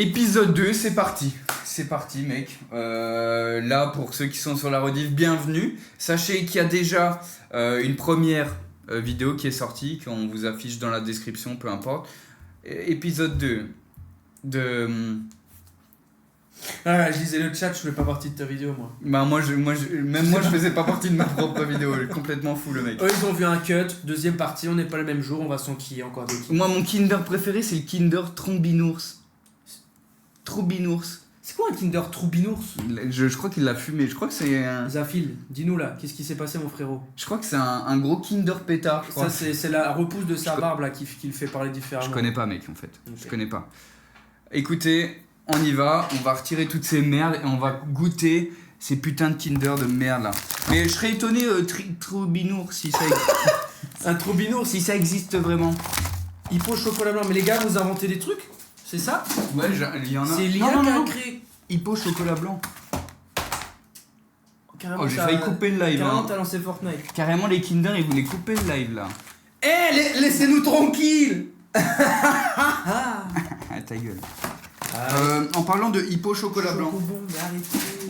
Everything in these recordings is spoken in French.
Épisode 2, c'est parti. C'est parti, mec. Là, pour ceux qui sont sur la rediff, bienvenue. Sachez qu'il y a déjà une première vidéo qui est sortie, qu'on vous affiche dans la description, peu importe. Épisode 2 de... Ah, je lisais le chat, je fais pas partie de ta vidéo, moi. Bah, même moi, je faisais pas partie de ma propre vidéo. Complètement fou, le mec. Eux, ils ont vu un cut, deuxième partie, on n'est pas le même jour, on va s'enquiller encore des kills. Moi, mon Kinder préféré, c'est le Kinder Trombinours. Troubinours. C'est quoi un Kinder Troubinours? Je crois qu'il l'a fumé. Je crois que c'est un... Zafil, dis-nous là, qu'est-ce qui s'est passé, mon frérot? Je crois que c'est un gros Kinder pétard, je crois. Ça, c'est la repousse de sa barbe là qui le fait parler différemment. Je connais pas, mec, en fait. Ok. Je connais pas. Écoutez, on y va. On va retirer toutes ces merdes et on va goûter ces putains de Kinder de merde là. Mais je serais étonné, Troubinours, si ça existe. Un Troubinours, Si ça existe vraiment. Hippo chocolat blanc. Mais les gars, vous inventez des trucs? C'est ça? Ouais, il y en a. C'est l'IA qui a créé. Hippo chocolat blanc. Carrément, Oh, j'ai failli couper le live. Carrément, Hein. t'as lancé Fortnite. Carrément, les Kinder, ils voulaient couper le live là. Laissez-nous tranquilles. Ah, ta gueule. En parlant de Hippo chocolat blanc.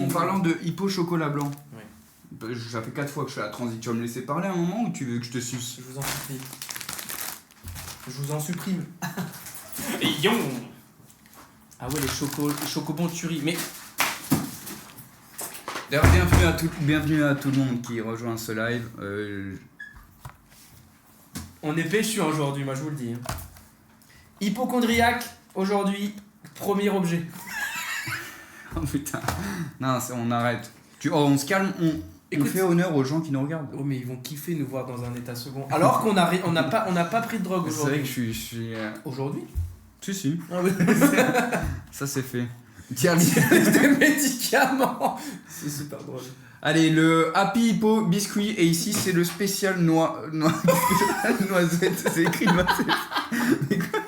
En parlant de Hippo chocolat blanc. Ouais. Ça fait 4 fois que je fais la transition. Tu vas me laisser parler à un moment ou tu veux que je te suce? Je vous en supplie. Je vous en supprime. Ah ouais, les chocobons tuerie. Mais D'ailleurs, bienvenue à tout le monde qui rejoint ce live. on est péchu aujourd'hui, moi je vous le dis. Hypochondriaque, aujourd'hui, premier objet. Oh putain. Non, on arrête. On se calme, on Écoute. fait honneur aux gens qui nous regardent. Oh mais ils vont kiffer nous voir dans un état second. Alors qu'on n'a pas pris de drogue C'est vrai que aujourd'hui. je suis... Aujourd'hui? Si. Ah oui. Ça c'est fait. Tiens, Des médicaments. C'est super drôle. allez, le Happy Hippo biscuit. Et ici, c'est le spécial noisette. C'est écrit noisette. Mais quoi?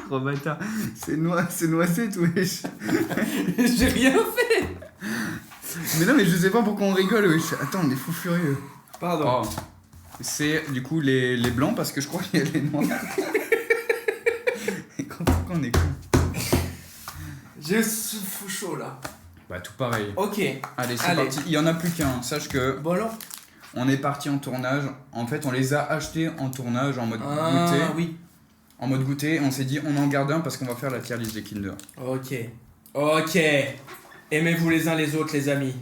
Gros bâtard. C'est noisette, wesh. J'ai rien fait. Mais non, mais je sais pas pourquoi on rigole, wesh. Attends, on est fou furieux. Pardon. Oh. C'est du coup les blancs parce que je crois qu'il y a les noirs. Et pourquoi on est con? J'ai fou chaud là. Bah tout pareil. Ok. Allez, c'est parti. Il y en a plus qu'un. Sache que Bon alors. on est parti en tournage. En fait, on les a achetés en tournage en mode Ah goûter. oui. En mode goûter. On s'est dit on en garde un parce qu'on va faire la tier list des Kinder. Ok. Aimez-vous les uns les autres, les amis.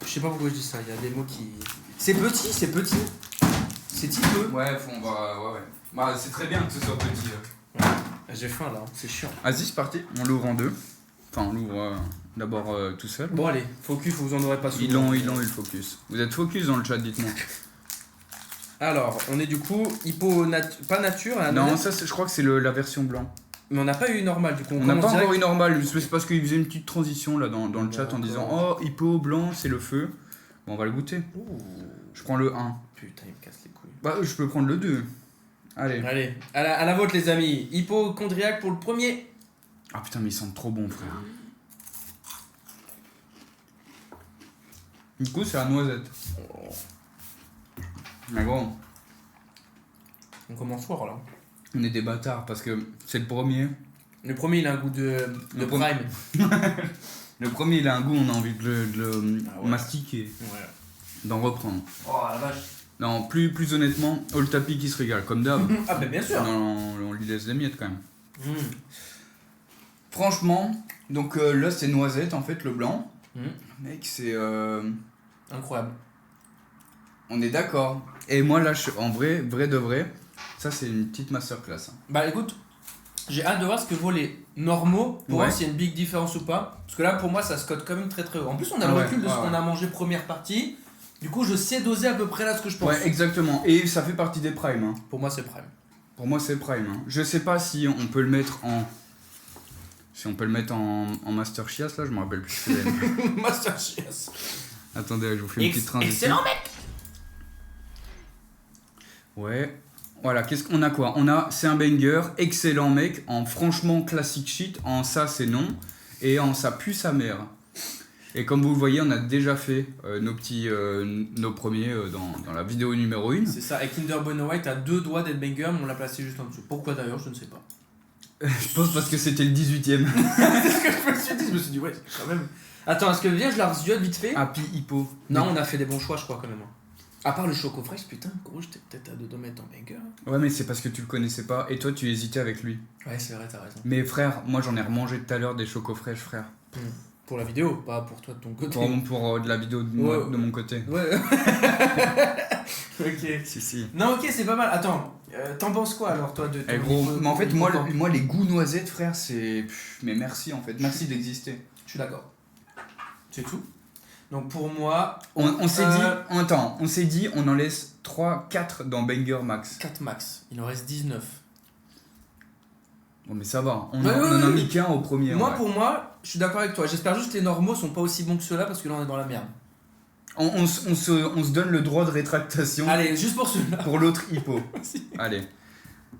Je sais pas pourquoi je dis ça. Il y a des mots qui. C'est petit. C'est petit peu. Ouais, ouais. Bah c'est très bien que ce soit petit. J'ai faim là. C'est chiant. Vas-y, c'est parti. On l'ouvre en deux. Enfin, on l'ouvre d'abord tout seul. Bon allez, focus, vous en aurez pas souvent. Ils ont eu le focus. Vous êtes focus dans le chat, dites-moi. Alors, on est du coup pas nature. Non, ça je crois que c'est la version blanc. Mais on n'a pas eu normal du coup. On n'a pas commence encore eu direct. normal, c'est parce qu'il faisait une petite transition là dans le chat en disant oh hippo blanc c'est le feu. Bon on va le goûter. Ouh. Je prends le 1. Putain, il me casse les couilles. Bah je peux prendre le 2. Allez. Allez, à la vôtre les amis. Hypochondriaque pour le premier. Ah putain mais ils sentent trop bon frère. Du coup c'est la noisette. Mais bon, On commence fort là. on est des bâtards parce que c'est le premier. Le premier il a un goût de Le prime. Le premier il a un goût, on a envie de le Ah ouais. mastiquer, Ouais. d'en reprendre. Oh la vache. Non, plus honnêtement, All Tapi qui se régale, comme d'hab. Ah bah bien sûr. Non, on lui laisse des miettes quand même. Mmh. Franchement, donc là c'est noisette en fait, le blanc. Mmh. Mec, c'est... Incroyable. On est d'accord. Et moi là, en vrai de vrai, ça c'est une petite masterclass. Hein. Bah écoute, j'ai hâte de voir ce que vaut les normaux pour Ouais. voir s'il y a une big différence ou pas. Parce que là pour moi ça se cote quand même très très haut. En plus on a le Ouais, recul de ce ouais, qu'on ouais. a mangé première partie. Du coup je sais doser à peu près là ce que je pense. Ouais, exactement. Et ça fait partie des primes. Hein. Pour moi c'est prime. Pour moi c'est prime. Hein. Je sais pas si on peut le mettre en... Si on peut le mettre en Master Chias là, je me rappelle plus ce que c'est. Master Chias. Attendez, je vous fais une petite transition. Excellent mec. Ouais. Voilà, qu'est-ce qu'on a quoi? C'est un banger, excellent mec, en franchement classic shit, en ça c'est non, et en ça pue sa mère. Et comme vous le voyez, on a déjà fait nos premiers dans la vidéo numéro 1. C'est ça, et Kinder Bueno White a 2 doigts d'être banger, mais on l'a placé juste en dessous. Pourquoi d'ailleurs, je ne sais pas. Je pense parce que c'était le 18ème. C'est ce que je me suis dit, ouais, quand même. Attends, est-ce que viens, je la reviole vite fait? Happy Hippo. Non, on a fait des bons choix, je crois, quand même. À part le choco fraîche, putain, gros, j'étais peut-être à deux doigts de mettre en banger. Ouais, mais c'est parce que tu le connaissais pas et toi tu hésitais avec lui. Ouais, c'est vrai, t'as raison. Mais frère, moi j'en ai remangé tout à l'heure des chocos fraîches, frère. Pour la vidéo, pas pour toi de ton côté. Pour de la vidéo de, moi, de mon côté. Ouais. Ok. Si. Non, ok, c'est pas mal. Attends, t'en penses quoi alors, toi, de ton Gros, mais en fait, hippocampe? moi les goûts noisettes, frère, c'est. Mais merci en fait, merci d'exister. Je suis d'accord. C'est tout. Donc pour moi, On s'est dit. Attends, on s'est dit, on en laisse 3, 4 dans Banger Max. 4 max. Il en reste 19. Bon, mais ça va, on Ouais, en a mis qu'un au premier. Moi, ouais. pour moi, je suis d'accord avec toi. J'espère juste que les normaux sont pas aussi bons que ceux-là parce que là, on est dans la merde. On se donne le droit de rétractation Allez, juste pour celui-là. pour l'autre hippo. Allez.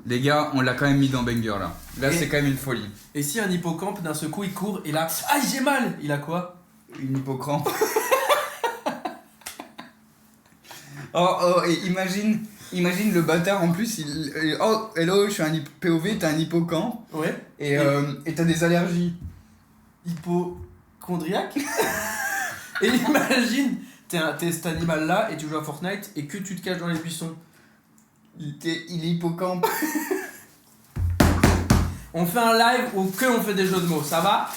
Les gars, on l'a quand même mis dans Banger là. Là, Et- c'est quand même une folie. Et si un hippocampe, d'un seul coup, il court et là, ah, j'ai mal. Il a quoi? Une hippocrampe. Oh, et imagine le bâtard en plus, oh, hello, je suis un POV, t'as un hippocampe Ouais. et t'as des allergies. Hypochondriaque. Et imagine, t'es cet animal-là et tu joues à Fortnite et que tu te caches dans les buissons. Il est hippocampe. On fait un live où que on fait des jeux de mots, ça va?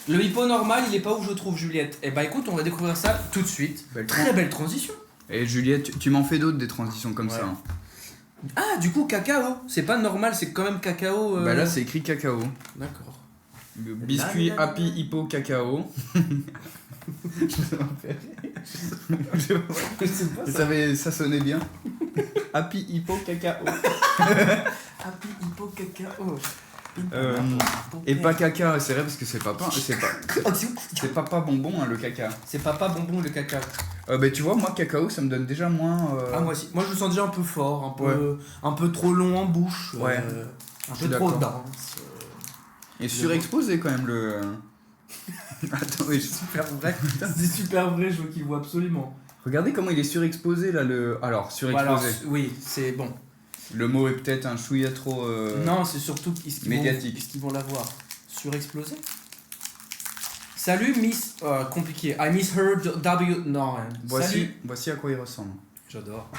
Le hippo normal, il est pas où je trouve Juliette. Et bah écoute, on va découvrir ça tout de suite. Très belle transition. Et Juliette, tu m'en fais d'autres des transitions comme Ouais. ça. Hein. Ah, du coup, cacao. C'est pas normal, c'est quand même cacao. Bah là, c'est écrit cacao. D'accord. Le biscuit Là. Happy Hippo Cacao. Ça sonnait bien. Happy Hippo Cacao. Happy hippo cacao. Et pas caca, c'est vrai parce que c'est papa. C'est papa bonbon hein, le caca. C'est papa bonbon le cacao. Bah tu vois, moi cacao ça me donne déjà moins. Ah, moi aussi. Moi, je le sens déjà un peu fort, un peu trop long en bouche. Ouais. Un Je suis peu trop d'accord. dense. Et surexposé quand même le. Attends, oui, C'est super vrai. C'est super vrai, je veux qu'il voit absolument. regardez comment il est surexposé là le. Alors, surexposé. Alors, oui, c'est bon. Le mot est peut-être un chouïa trop. Non, c'est surtout qu'ils médiatique. Est-ce qu'ils vont l'avoir surexplosé? Salut Miss... compliqué. I miss her W... Non, hein. Salut. Voici à quoi il ressemble. J'adore.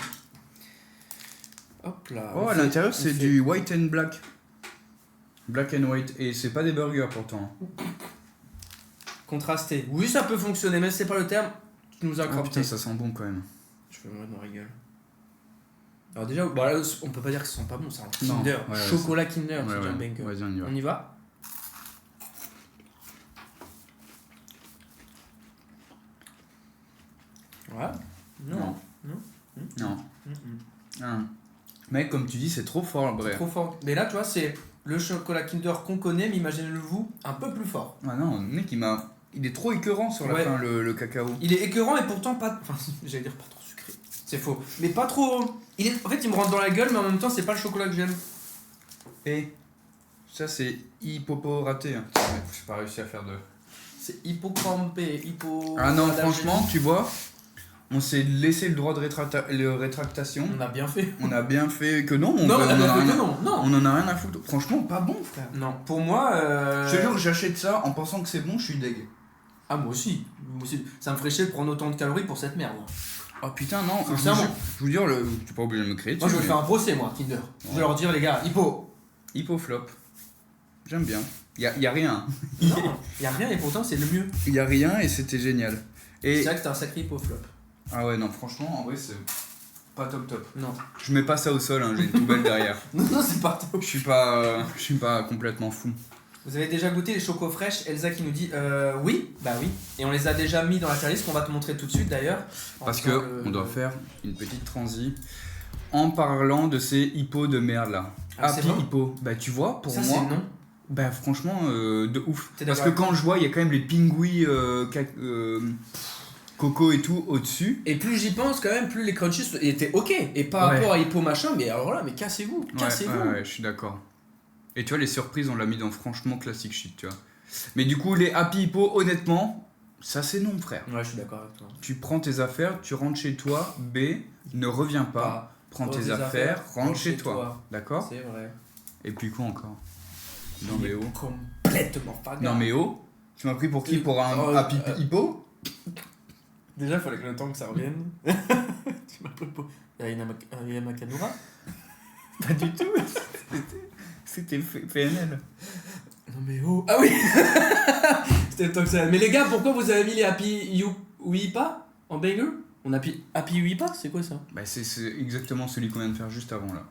Hop là. Oh, à l'intérieur c'est du white and black. Black and white. Et c'est pas des burgers pourtant. Contrasté. Oui, ça peut fonctionner, mais c'est pas le terme. Tu nous as Ah crampé. putain, ça sent bon quand même. Je vais me mettre dans la gueule. Alors déjà, bon, là, on peut pas dire que ce sont pas bons, c'est un Non, Kinder. ouais, Chocolat Kinder, c'est Ouais, déjà un ouais. banger. Vas-y, on y va. On y va? Ouais. Non. Non. Mm-mm. Ah. Mec, comme tu dis, c'est trop fort, C'est bref. trop fort. Mais là, tu vois, c'est le chocolat Kinder qu'on connaît, mais imaginez-le vous, un peu plus fort. Ah non, mec, il est trop écœurant sur la Ouais. fin, le cacao. Il est écœurant et pourtant pas... Enfin, j'allais dire pas trop sucré. C'est faux. Mais pas trop... En fait, il me rentre dans la gueule, mais en même temps, c'est pas le chocolat que j'aime. Et ça, c'est hippopo raté. Hein. Putain, mec, j'ai pas réussi à faire de. C'est hippocrampé, Ah non, franchement, tu vois, on s'est laissé le droit de rétractation. On a bien fait. On a bien fait que non. Non, on a bien fait rien que non. Non. On en a rien à foutre. Franchement, pas bon, frère. Non, pour moi... Je te jure, j'achète ça en pensant que c'est bon, je suis deg. Ah, moi aussi. Ça me ferait chier de prendre autant de calories pour cette merde. Oh putain, non. Sincèrement. Je vous jure, tu es pas obligé de me créer dessus. Moi, je vais mais- faire un procès, moi, Kinder. Je vais leur dire, les gars, hippo. Hippo flop. J'aime bien. Y a rien. Non, y a rien et pourtant, c'est le mieux. Y a rien et c'était génial. Et C'est vrai que t'es un sacré hippo flop. ah ouais, non, franchement, en vrai, c'est pas top. Non. Je mets pas ça au sol, hein, j'ai une poubelle derrière. Non, c'est pas top. Je suis pas complètement fou. Vous avez déjà goûté les chocos fraîches? Elsa qui nous dit oui, bah oui. Et on les a déjà mis dans la tier list qu'on va te montrer tout de suite d'ailleurs. Parce Enfin, que on doit faire une petite transi en parlant de ces hippos de merde là. Ah, c'est Happy bon hippo. Bah tu vois, pour ça, c'est moi, non. bah franchement, de ouf. T'es Parce d'accord que quand je vois, il y a quand même les pingouis, coco et tout au-dessus. Et plus j'y pense, quand même, plus les crunchies étaient ok. Et par Ouais. rapport à hippo machin, mais alors là, mais cassez-vous. Cassez-vous. Ouais, je suis d'accord. Et tu vois, les surprises, on l'a mis dans franchement classic shit, tu vois. Mais du coup, les Happy Hippo, honnêtement, ça c'est non, frère. Ouais, je suis d'accord avec toi. Tu prends tes affaires, tu rentres chez toi, B, ne reviens pas, prends tes affaires, rentre chez toi. D'accord? C'est vrai. Et puis quoi encore? Non mais oh. Complètement pas Non mais oh. Tu m'as pris pour qui? Pour un Happy Hippo? Déjà, il fallait que le temps que ça revienne. Tu m'as pris pour... Ayana Nakamura? Pas du tout. C'était PNL. Non mais oh. Ah oui. C'était le temps que ça... Mais les gars, pourquoi vous avez mis les Happy Hippa en banger? On a Happy Hippa? C'est quoi ça? Bah c'est exactement celui qu'on vient de faire juste avant là.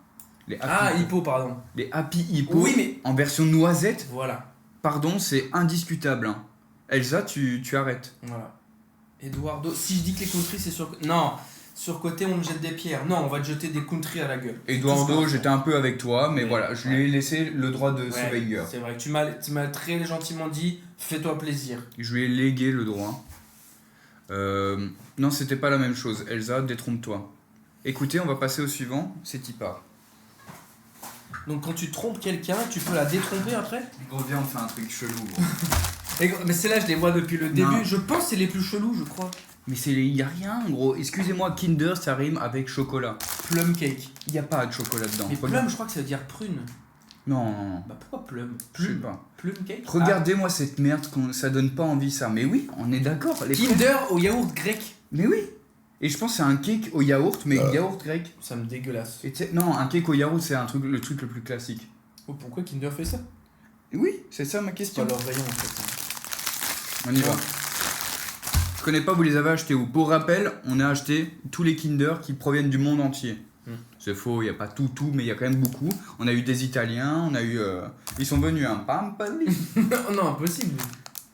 Les Happy Hippo, pardon. Les Happy Hippo oui, mais... en version noisette. Voilà. Pardon, c'est indiscutable. Hein. Elsa, tu arrêtes. Voilà. Eduardo, si je dis que les country c'est sur... Non, sur côté on me jette des pierres. Non, on va te jeter des country à la gueule. Eduardo, j'étais un peu avec toi, mais voilà, je lui ai laissé le droit de se banger. C'est vrai que tu m'as très gentiment dit, fais-toi plaisir. Je lui ai légué le droit. Non, c'était pas la même chose. Elsa, détrompe-toi. Écoutez, on va passer au suivant, c'est Tipa. Donc quand tu trompes quelqu'un, tu peux la détromper après? Gros, viens, on fait un truc chelou. Mais celle-là, je les vois depuis le début. Je pense que c'est les plus chelous, je crois. Mais y a rien, gros. Excusez-moi, Kinder, ça rime avec chocolat. Plum cake. Y a pas de chocolat dedans. Mais plum, je crois que ça veut dire prune. Non. Bah pourquoi plum? Je sais pas. Plum cake. Regardez-moi cette merde, ça donne pas envie ça. Mais oui, on est d'accord. Kinder au yaourt grec. Mais oui. Et je pense que c'est un cake au yaourt, mais yaourt grec. Ça me dégueulasse. Non, un cake au yaourt, c'est le truc le plus classique. Oh, pourquoi Kinder fait ça? Oui, c'est ça ma C'est question. pas leur rayon en fait. On y va. Je connais pas, vous les avez achetés où? Pour rappel, on a acheté tous les Kinder qui proviennent du monde entier. C'est faux, il n'y a pas tout, mais il y a quand même beaucoup. On a eu des Italiens, on a eu... Ils sont venus, hein. Non, impossible.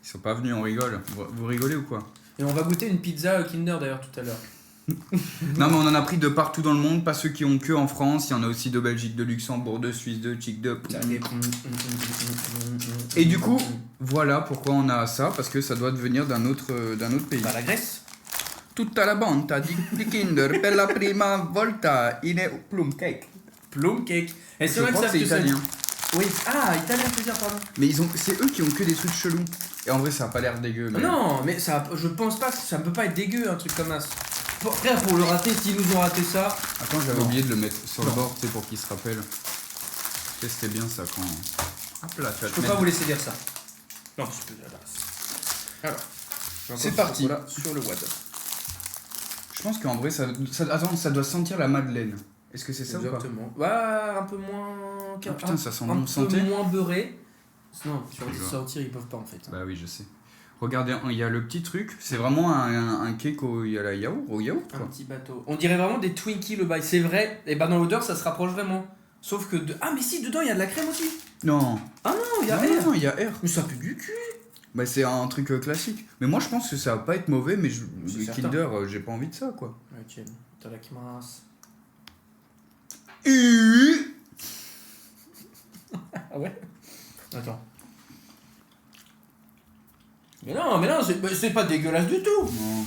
Ils sont pas venus, on rigole. Vous rigolez ou quoi? Et on va goûter une pizza Kinder d'ailleurs tout à l'heure. Non mais on en a pris de partout dans le monde, pas ceux qui ont que en France, il y en a aussi de Belgique, de Luxembourg, de Suisse, de Tchèque, de... Et du coup, voilà pourquoi on a ça, parce que ça doit devenir d'un autre pays. Bah la Grèce. Tutta la banda di Kinder per la prima volta in plum cake. Plum cake. Et c'est Je vrai que crois ça que c'est italien. Oui, italien, je veux dire, pardon. Mais c'est eux qui ont que des trucs chelous. Et en vrai, ça a pas l'air dégueu. Mais... Non, mais ça, je pense pas que ça peut pas être dégueu un truc comme ça. Frère, pour le rater, s'ils nous ont raté ça. Attends, j'avais oublié de le mettre sur le bord, tu sais, pour qu'ils se rappellent. Tu sais, c'était bien ça quand. Hop là, tu vas Je peux pas vous laisser dire ça. Non, tu peux. Alors, c'est parti. Sur le Watt. Je pense qu'en vrai, attends, ça doit sentir la madeleine. Est-ce que c'est ça exactement. Ou pas? Ouais, un peu moins. Ah, putain, ça sent bon bon santé. Un peu moins beurré. Non, sur les sortir, ils peuvent pas en fait. Bah oui, je sais. Regardez, il y a le petit truc, c'est vraiment un cake au yaourt quoi. Un petit bateau. On dirait vraiment des Twinkies le bail, c'est vrai. Et bah dans l'odeur, ça se rapproche vraiment. Sauf que. Ah, mais si, dedans, il y a de la crème aussi. Non. Ah non, il y a R. Non, il y a R. Mais ça pue du cul. Bah, c'est un truc classique. Mais moi, je pense que ça va pas être mauvais, mais le Kinder, j'ai pas envie de ça, quoi. Ok, itadakimasu. Ah ouais? Attends. Mais non, c'est pas dégueulasse du tout. Non.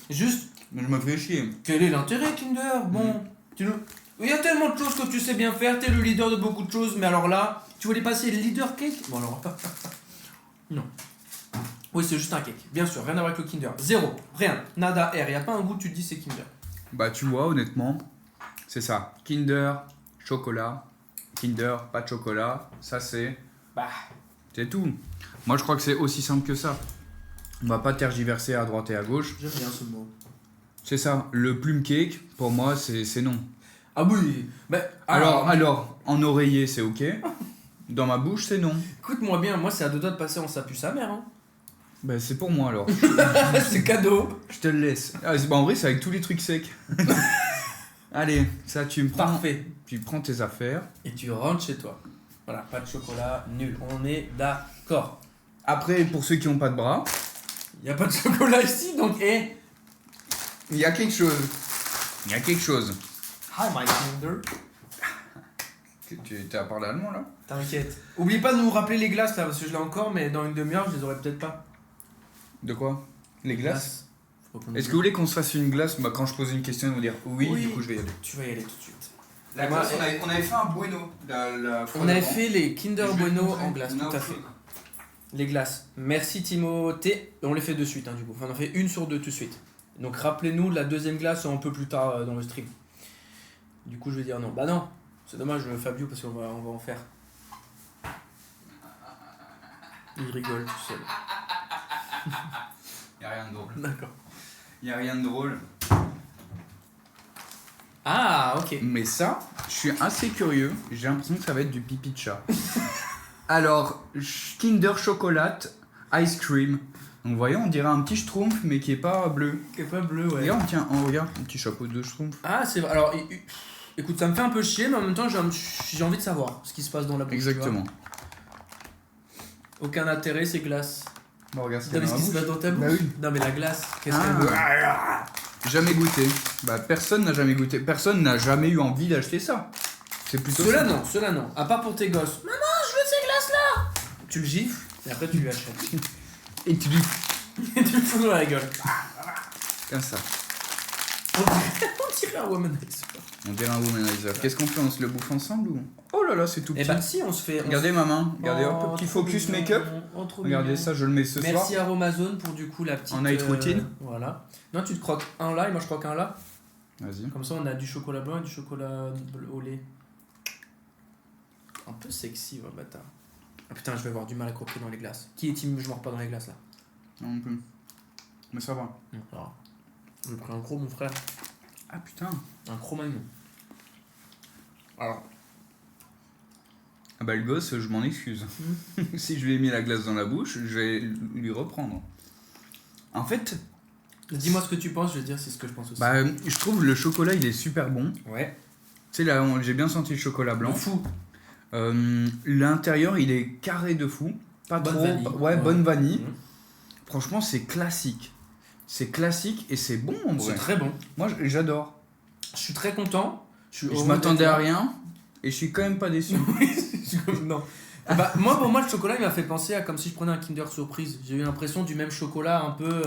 Juste. Mais je me fais chier. Quel est l'intérêt, Kinder? Bon, il y a tellement de choses que tu sais bien faire, t'es le leader de beaucoup de choses, mais alors là, tu voulais passer le leader cake? Bon alors. Non. Oui, c'est juste un cake, bien sûr, rien à voir avec le Kinder. Zéro, rien, nada, R, y a pas un goût, tu te dis c'est Kinder. Bah, tu vois, honnêtement, c'est ça. Kinder, chocolat. Kinder, pas de chocolat. Ça, c'est. Bah. C'est tout. Moi, je crois que c'est aussi simple que ça. On va pas tergiverser à droite et à gauche. J'aime bien ce mot. C'est ça. Le plume cake, pour moi, c'est non. Ah oui. Bah, alors, en oreiller, c'est ok. Dans ma bouche, c'est non. Écoute-moi bien, moi, c'est à deux doigts de passer en ça pue sa mère. Hein. Bah, c'est pour moi alors. C'est cadeau. Je te le laisse. En vrai, c'est avec tous les trucs secs. Allez, ça, tu me prends. Parfait. Tu prends tes affaires. Et tu rentres chez toi. Voilà, pas de chocolat, nul. On est d'accord. Après, pour ceux qui n'ont pas de bras. Il y a pas de chocolat ici, donc il y a quelque chose. Il y a quelque chose. Hi, my Kinder. Tu as parlé allemand là? T'inquiète. Oublie pas de nous rappeler les glaces là, parce que je l'ai encore, mais dans une demi-heure, je les aurai peut-être pas. De quoi? Les glaces? Est-ce que vous voulez qu'on se fasse une glace? Bah, quand je pose une question, ils vont dire oui, du coup je vais y aller. Tu vas y aller tout de suite. La glace, on avait fait un bueno. On avait fait les Kinder Bueno en glace, tout à fait. Les glaces. Merci Timothée. On les fait de suite, hein, du coup. Enfin, on en fait une sur deux tout de suite. Donc rappelez-nous la deuxième glace un peu plus tard dans le stream. Du coup, je vais dire non. Bah non, c'est dommage Fabio parce qu'on va en faire. Il rigole tout seul. Y a rien de drôle. D'accord. Y a rien de drôle. Ah, ok. Mais ça, je suis assez curieux. J'ai l'impression que ça va être du pipi de chat. Alors, Kinder Chocolate Ice Cream. Donc, vous voyez, on dirait un petit schtroumpf, mais qui est pas bleu. Qui est pas bleu, ouais. Regarde, tiens, oh, regarde, un petit chapeau de schtroumpf. Ah, c'est vrai. Alors, écoute, ça me fait un peu chier, mais en même temps, j'ai envie de savoir ce qui se passe dans la bouche. Exactement. Tu vois. Aucun intérêt, c'est glace. Bon, regarde, T'as vu ce qui se passe dans ta bouche? Bah oui. Non, mais la glace, qu'est-ce Ah. qu'elle veut? Jamais goûté. Bah, personne n'a jamais goûté. Personne n'a jamais eu envie d'acheter ça. C'est plutôt Ceux-là, ça. non, ceux-là, non. À part pour tes gosses. Maman, je veux ces glaces-là! Tu le gifles, et après, tu lui achètes. Et tu lui Et tu le fous dans la gueule. comme ça. On dirait un womanizer. On dirait un womanizer. Qu'est-ce qu'on fait? On se le bouffe ensemble ou? Oh là là, c'est tout Eh petit. bah, si, on se fait. Regardez ma main. Regardez, hop, petit trop focus mignon, make-up. trop Regardez mignon. ça, je le mets ce soir. Merci à Romazone pour du coup la petite. En night routine. Voilà. Non, tu te croques un là et moi je croque un là. Vas-y. Comme ça, on a du chocolat blanc et du chocolat au lait. Un peu sexy, ouais, bâtard. Ah putain, je vais avoir du mal à croquer dans les glaces. Qui est team je mords pas dans les glaces là? Non plus. Mais ça va. Non, ça va. J'ai pris un gros, mon frère. Ah putain. Un Cro-Magnon. Alors. Ah bah le gosse, je m'en excuse. Si je lui ai mis la glace dans la bouche, je vais lui reprendre. En fait, Dis-moi ce que tu penses, je vais te dire c'est ce que je pense aussi. bah, je trouve le chocolat il est super bon. Ouais. Tu sais là, j'ai bien senti le chocolat blanc. Fou. L'intérieur il est carré de fou. Pas Bonne trop. vanille. Ouais, bonne vanille. Mmh. Franchement, c'est classique. C'est classique et c'est bon en vrai. C'est très bon. Moi j'adore. Je suis très content. Je m'attendais à rien et je suis quand même pas déçu. Non. Bah, moi, pour moi, le chocolat, il m'a fait penser à comme si je prenais un Kinder Surprise. J'ai eu l'impression du même chocolat un peu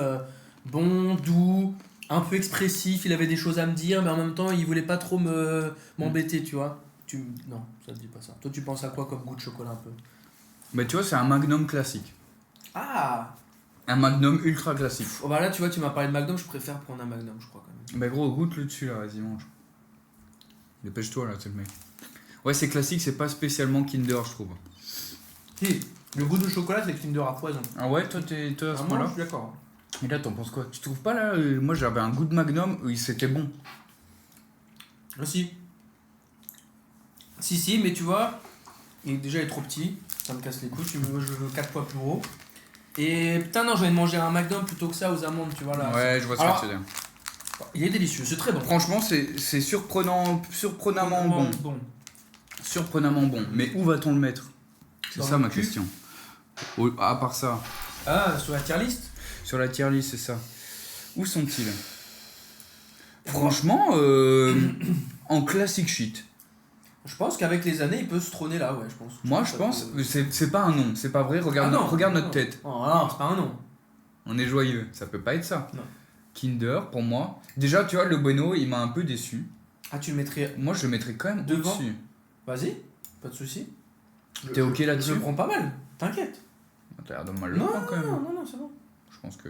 bon, doux, un peu expressif. Il avait des choses à me dire, mais en même temps, il voulait pas trop m'embêter, tu vois. Non, ça te dit pas ça. Toi, tu penses à quoi comme goût de chocolat un peu? Bah tu vois, c'est un Magnum classique. Ah Un Magnum ultra classique. oh, bah là, tu vois, tu m'as parlé de Magnum, je préfère prendre un Magnum, je crois quand même. Bah gros, goûte-le dessus là, vas-y mange. Dépêche-toi là, c'est le mec. Ouais, c'est classique, c'est pas spécialement Kinder, je trouve. Si, le goût du chocolat, c'est Kinder à poison. Ah ouais, toi, t'es à ce Ah, moi, point-là? je suis d'accord. Mais là, t'en penses quoi? Tu trouves pas là? Moi, j'avais un goût de Magnum, oui, c'était bon. Ah, si. Si, mais tu vois, déjà il est trop petit, ça me casse les couilles, moi je veux 4 fois plus gros. Et putain, non, j'ai envie de manger un McDo plutôt que ça aux amandes, tu vois là. Ouais, je vois ce Alors, que tu veux dire. Il est délicieux, c'est très bon. Franchement, c'est surprenamment bon. Surprenamment bon. Mais où va-t-on le mettre? C'est Dans ça le ma cul. question. À part ça, Ah, sur la tier list. sur la tier list, c'est ça. Où sont-ils? Franchement, en classic shit. Je pense qu'avec les années, il peut se trôner là, ouais, je pense. Moi, je pense, c'est pas un nom, c'est pas vrai. Regarde, regarde notre tête. Oh, non, c'est pas un nom. On est joyeux, ça peut pas être ça. Non. Kinder, pour moi. Déjà, tu vois, le Bueno, il m'a un peu déçu. Ah, tu le mettrais Moi, je le mettrais quand même devant. au-dessus. Vas-y, pas de soucis. T'es ok là-dessus? Je le prends pas mal, t'inquiète. T'as l'air de mal le Non, prendre quand même. non, c'est bon. Je pense que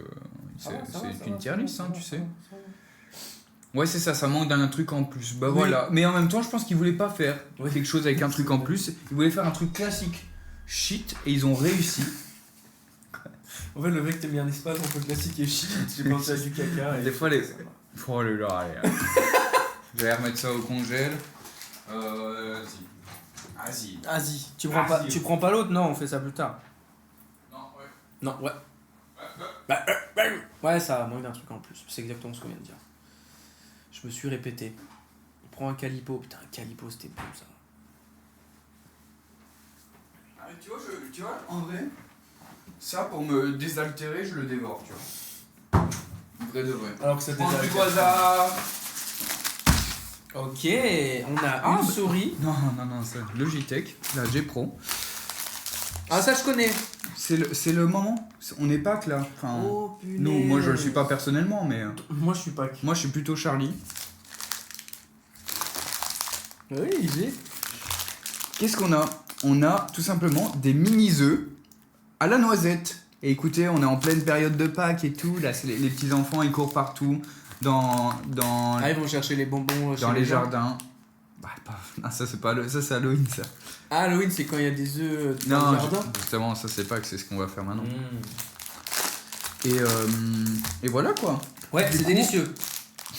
Ça va, ça va, c'est ça une va, tier ça va, list, ça hein, va, tu ça sais. va, ça va. Ouais, c'est ça, ça manque d'un truc en plus. Bah Oui. voilà. Mais en même temps, je pense qu'ils voulaient pas faire Oui. quelque chose avec un truc en plus. Ils voulaient faire un truc classique shit et ils ont réussi. En fait, le mec t'a mis un espace entre classique et shit. J'ai pensé à du caca. Et... Des fois, les. Oh le là, allez. Je vais remettre ça au congèle. Vas-y. Vas-y, tu Vas-y. prends pas l'autre? Non, on fait ça plus tard. Non, ouais. Non, ouais. Ouais, ça manque d'un truc en plus. C'est exactement ce qu'on vient de dire. Je me suis répété. Prends un calipo. Putain, un calipo, c'était bon ça. Tu vois, en vrai, ça pour me désaltérer, je le dévore, tu vois. Vrai de vrai. Alors que ça Prends déjà. du hasard. Ok, on a une souris. Non, c'est Logitech, la G Pro. Ah, ça je connais. C'est le moment. On n'est pas que là. Enfin, Oh punaise. nous, moi je le suis pas personnellement, mais Moi je suis pas. moi je suis plutôt Charlie. Oui, j'ai. Qu'est-ce qu'on a? On a tout simplement des mini-œufs à la noisette. Et écoutez, on est en pleine période de Pâques et tout. Là, c'est les petits enfants, ils courent partout dans Ah, ils vont chercher les bonbons dans les jardins. Bah, ah, ça, c'est pas ça, c'est Halloween, ça. Ah, Halloween, c'est quand il y a des œufs dans Non, le jardin. justement, ça, c'est pas que c'est ce qu'on va faire maintenant. Mmh. Et voilà, quoi. Ouais, Du c'est coup- délicieux.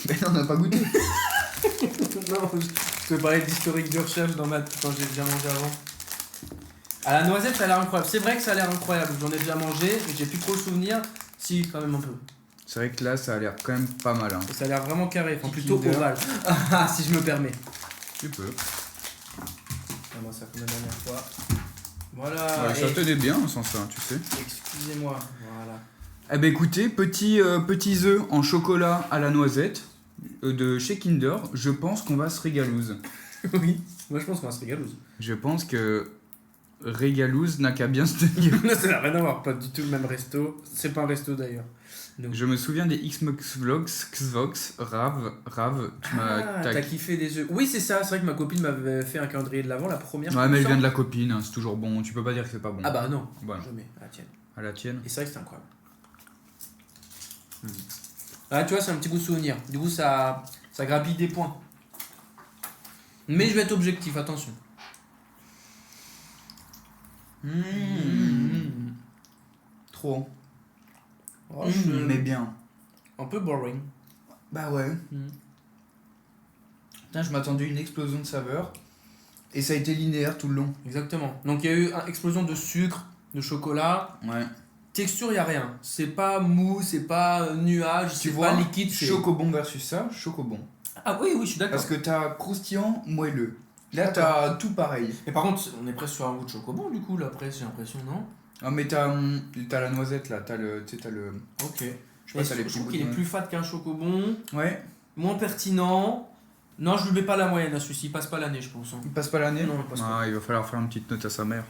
Mais on n'a pas goûté. Non, je te parlais d'historique de recherche quand j'ai déjà mangé avant. À la noisette, ça a l'air incroyable. C'est vrai que ça a l'air incroyable. J'en ai déjà mangé, mais j'ai plus trop le souvenir. Si, quand même un peu. C'est vrai que là, ça a l'air quand même pas mal. Hein. Et ça a l'air vraiment carré, enfin Petit plutôt Kinder. ovale. Ah, si je me permets. Tu peux. Ah, moi, ça fait la dernière fois. Voilà. Ouais, ça et- tenait bien sans ça, tu sais. Excusez-moi. Voilà. Eh ben écoutez, petits œufs en chocolat à la noisette de chez Kinder. Je pense qu'on va se régalouse. Oui, moi je pense qu'on va se régalouse. Je pense que régalouse n'a qu'à bien se tenir. Non, ça n'a rien à voir, pas du tout le même resto. C'est pas un resto d'ailleurs. Donc... Je me souviens des Xbox Vlogs, Xbox, Rav, tu Ah, t'as kiffé des œufs. Oui, c'est ça, c'est vrai que ma copine m'avait fait un calendrier de l'avant, la première. Ouais, mais elle il me vient de semble. la copine, hein, c'est toujours bon, tu peux pas dire que c'est pas bon. Ah bah non, Voilà. jamais, à la tienne. À la tienne. Et c'est vrai que c'était incroyable. Ah, tu vois, c'est un petit goût de souvenir. Du coup, ça grappille des points. Mais je vais être objectif, attention. Trop. Oh, je- bien. Un peu boring. Bah ouais. Putain, je m'attendais à une explosion de saveurs. Et ça a été linéaire tout le long. Exactement. Donc il y a eu une explosion de sucre, de chocolat. Ouais. Texture, il n'y a rien. C'est pas mou, c'est pas nuage, c'est pas liquide. c'est- Chocobon versus ça, chocobon. Ah oui, oui, je suis d'accord. Parce que t'as croustillant, moelleux. Là, D'accord. t'as tout pareil. Mais par contre, on est presque sur un goût de chocobon du coup, là, après, j'ai l'impression, non? Ah, mais t'as la noisette là, tu sais, t'as le. Ok. Je sais Et pas, t'as les je petits trouve bouts qu'il est de- plus fade qu'un chocobon, Ouais, moins pertinent. Non, je lui mets pas la moyenne à celui-ci, il passe pas l'année, je pense. Hein. il passe pas l'année. Non, il passe pas. Ah, il va falloir faire une petite note à sa mère.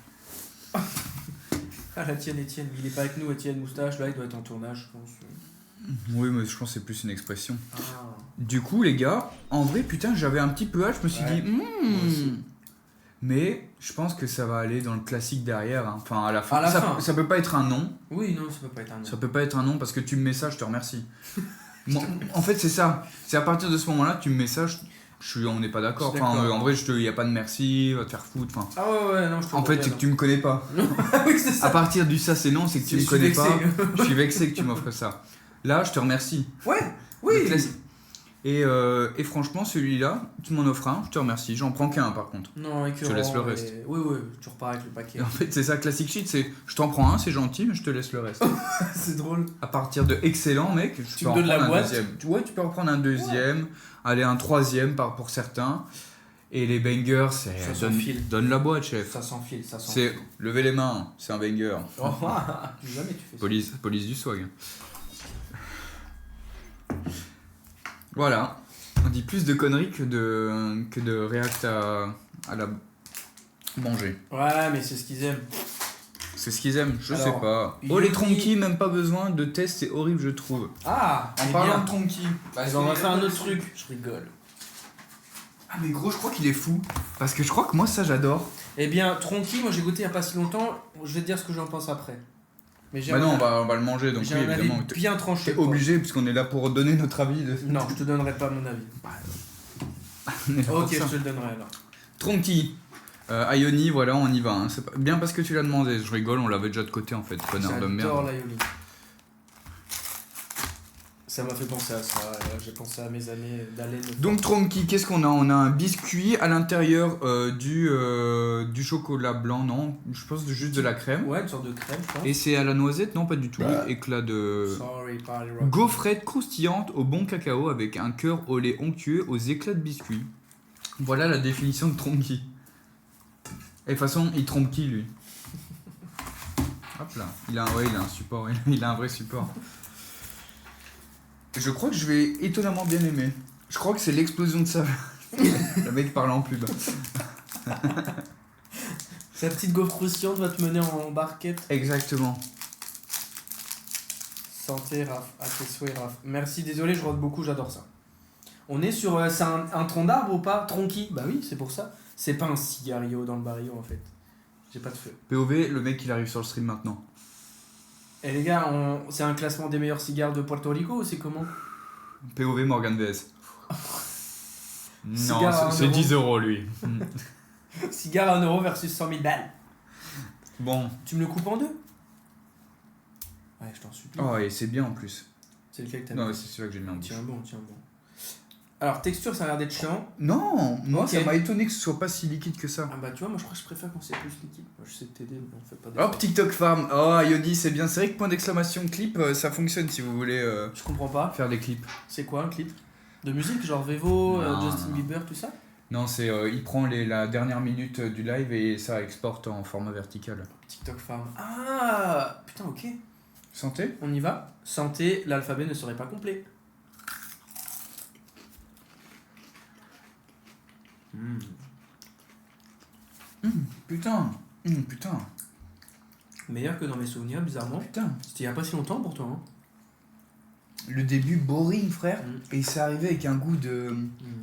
Ah, la tienne, Étienne, il est pas avec nous, Étienne Moustache, là, il doit être en tournage, je pense. Oui, mais je pense que c'est plus une expression. Ah. Du coup, les gars, en vrai, putain, j'avais un petit peu hâte, je me suis Ouais, dit, moi aussi. mais je pense que ça va aller dans le classique derrière. Hein. Enfin, à la fin. À la ça, fin. ça peut pas être un nom. Oui, non, ça peut pas être un nom. Ça peut pas être un nom parce que tu me mets ça, je te remercie. Moi, en fait, c'est ça. C'est à partir de ce moment-là que tu me mets ça, on n'est pas d'accord. Je suis Enfin, d'accord. en vrai, il y a pas de merci, va te faire foutre. Enfin, Ah ouais, non, je te en fait, c'est que tu me connais pas. oui, c'est ça. À partir du ça, c'est non, c'est que tu Je me suis connais vexé. pas. Je suis vexé que tu m'offres ça. Là, je te remercie. Ouais, Le oui. classique. Et franchement, celui-là, tu m'en offres un, je te remercie. J'en prends qu'un par contre. Non, Je te laisse le reste. Oui, oui, tu repars avec le paquet. Et en fait, c'est ça, classic shit, c'est je t'en prends un, c'est gentil, mais je te laisse le reste. C'est drôle. À partir de excellent, mec, Tu peux me en donnes la prendre un boîte. deuxième. Ouais, tu peux en prendre un deuxième, aller un troisième pour certains. Et les bangers, c'est Ça s'enfile. donne la boîte, chef. Ça s'enfile, ça s'enfile. C'est lever les mains, c'est un banger. Oh, jamais tu fais ça. Police du swag. Voilà. On dit plus de conneries que de react à la manger. Ouais, mais c'est ce qu'ils aiment. C'est ce qu'ils aiment, je Alors, sais pas. Oh Yoni- les tronquis, même pas besoin de test, c'est horrible je trouve. Ah, En c'est parlant bien. de tronquis, On va faire un autre truc. Je rigole. Ah mais gros, je crois qu'il est fou. Parce que je crois que moi ça j'adore. Eh bien, Tronqui, moi j'ai goûté il y a pas si longtemps. Je vais te dire ce que j'en pense après. Mais j'ai Bah un- non, on va le manger, donc j'ai oui un avis évidemment. bien tranché. T'es obligé, puisqu'on est là pour donner notre avis. Non, je te donnerai pas mon avis. On est là pour Ok, je ça. te le donnerai alors. Tronquis. Ioni, voilà, on y va. Hein. C'est bien parce que tu l'as demandé. Je rigole, on l'avait déjà de côté en fait, connard de J'adore merde. l'aioli. Ça m'a fait penser à ça. J'ai pensé à mes années d'haleine. Donc Tronquis, qu'est-ce qu'on a? On a un biscuit à l'intérieur du chocolat blanc, non? Je pense juste de la crème. Ouais, une sorte de crème, je pense. Et c'est à la noisette? Non, pas du tout. Éclat de... Sorry, party rock. Gaufrette croustillante au bon cacao avec un cœur au lait onctueux aux éclats de biscuit. Voilà la définition de Tronquis. Et de toute façon, il trompe qui lui? Hop là. Il a un support. Il a un vrai support. Je crois que je vais étonnamment bien aimer. Je crois que c'est l'explosion de saveur. Le mec parle en pub. Sa petite gaufre croustillante va te mener en barquette. Exactement. Santé, Raph. À tes souhaits, Raph. Merci, désolé, je rote beaucoup, j'adore ça. On est sur. C'est un tronc d'arbre ou pas? Tronqui? Bah oui, c'est pour ça. C'est pas un cigario dans le barillot en fait. J'ai pas de feu. POV, le mec il arrive sur le stream maintenant. Et les gars, c'est un classement des meilleurs cigares de Puerto Rico ou c'est comment? POV Morgan VS. Non, Cigare à c'est 1 10 euros lui. Cigare à 1 euro versus 100 000 balles. Bon. Tu me le coupes en deux? Ouais, je t'en supplie. Oh, et c'est bien en plus. C'est lequel que t'as Non, mis? c'est celui-là que j'ai mis en bouche. Tiens bon, tiens bon. Alors, texture, ça a l'air d'être chiant. Non, moi Ok. ça m'a étonné que ce soit pas si liquide que ça. Ah bah tu vois, moi je crois que je préfère quand c'est plus liquide. Moi, je sais t'aider, mais on fait pas d'efforts. Hop, TikTok Farm. Oh, Yodi, c'est bien. C'est vrai que point d'exclamation clip, ça fonctionne si vous voulez Je comprends pas. faire des clips. C'est quoi un clip? De musique, genre Vevo, Non, Justin non. Bieber, tout ça? Non, c'est il prend la dernière minute du live et ça exporte en format vertical. TikTok Farm. Ah putain, ok. Santé. On y va. Santé, l'alphabet ne serait pas complet. Putain. Putain. Meilleur que dans mes souvenirs, bizarrement. Putain. C'était il y a pas si longtemps pour toi. Hein. Le début boring, frère. Mm. Et c'est arrivé avec un goût de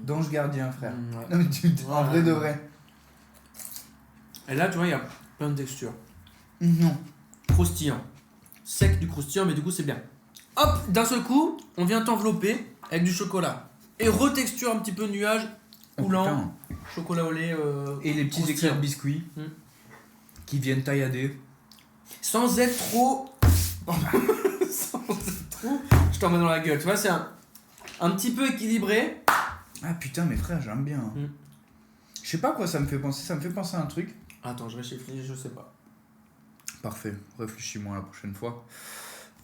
d'ange gardien, frère. Ouais. Non, mais en vrai de vrai. Et là, tu vois, il y a plein de textures. Non. Croustillant. Sec du croustillant, mais du coup, c'est bien. Hop, d'un seul coup, on vient t'envelopper avec du chocolat. Et retexture un petit peu nuage, coulant, Oh, chocolat au lait. et les petits croustillant. éclairs biscuits Mm. qui viennent taillader. Sans être trop. Sans être trop. Je t'en mets dans la gueule. Tu vois, c'est un petit peu équilibré. Ah putain, mes frères, j'aime bien. Mm. Je sais pas à quoi ça me fait penser. Ça me fait penser à un truc. Attends, je réfléchis, je sais pas. Parfait, réfléchis-moi la prochaine fois.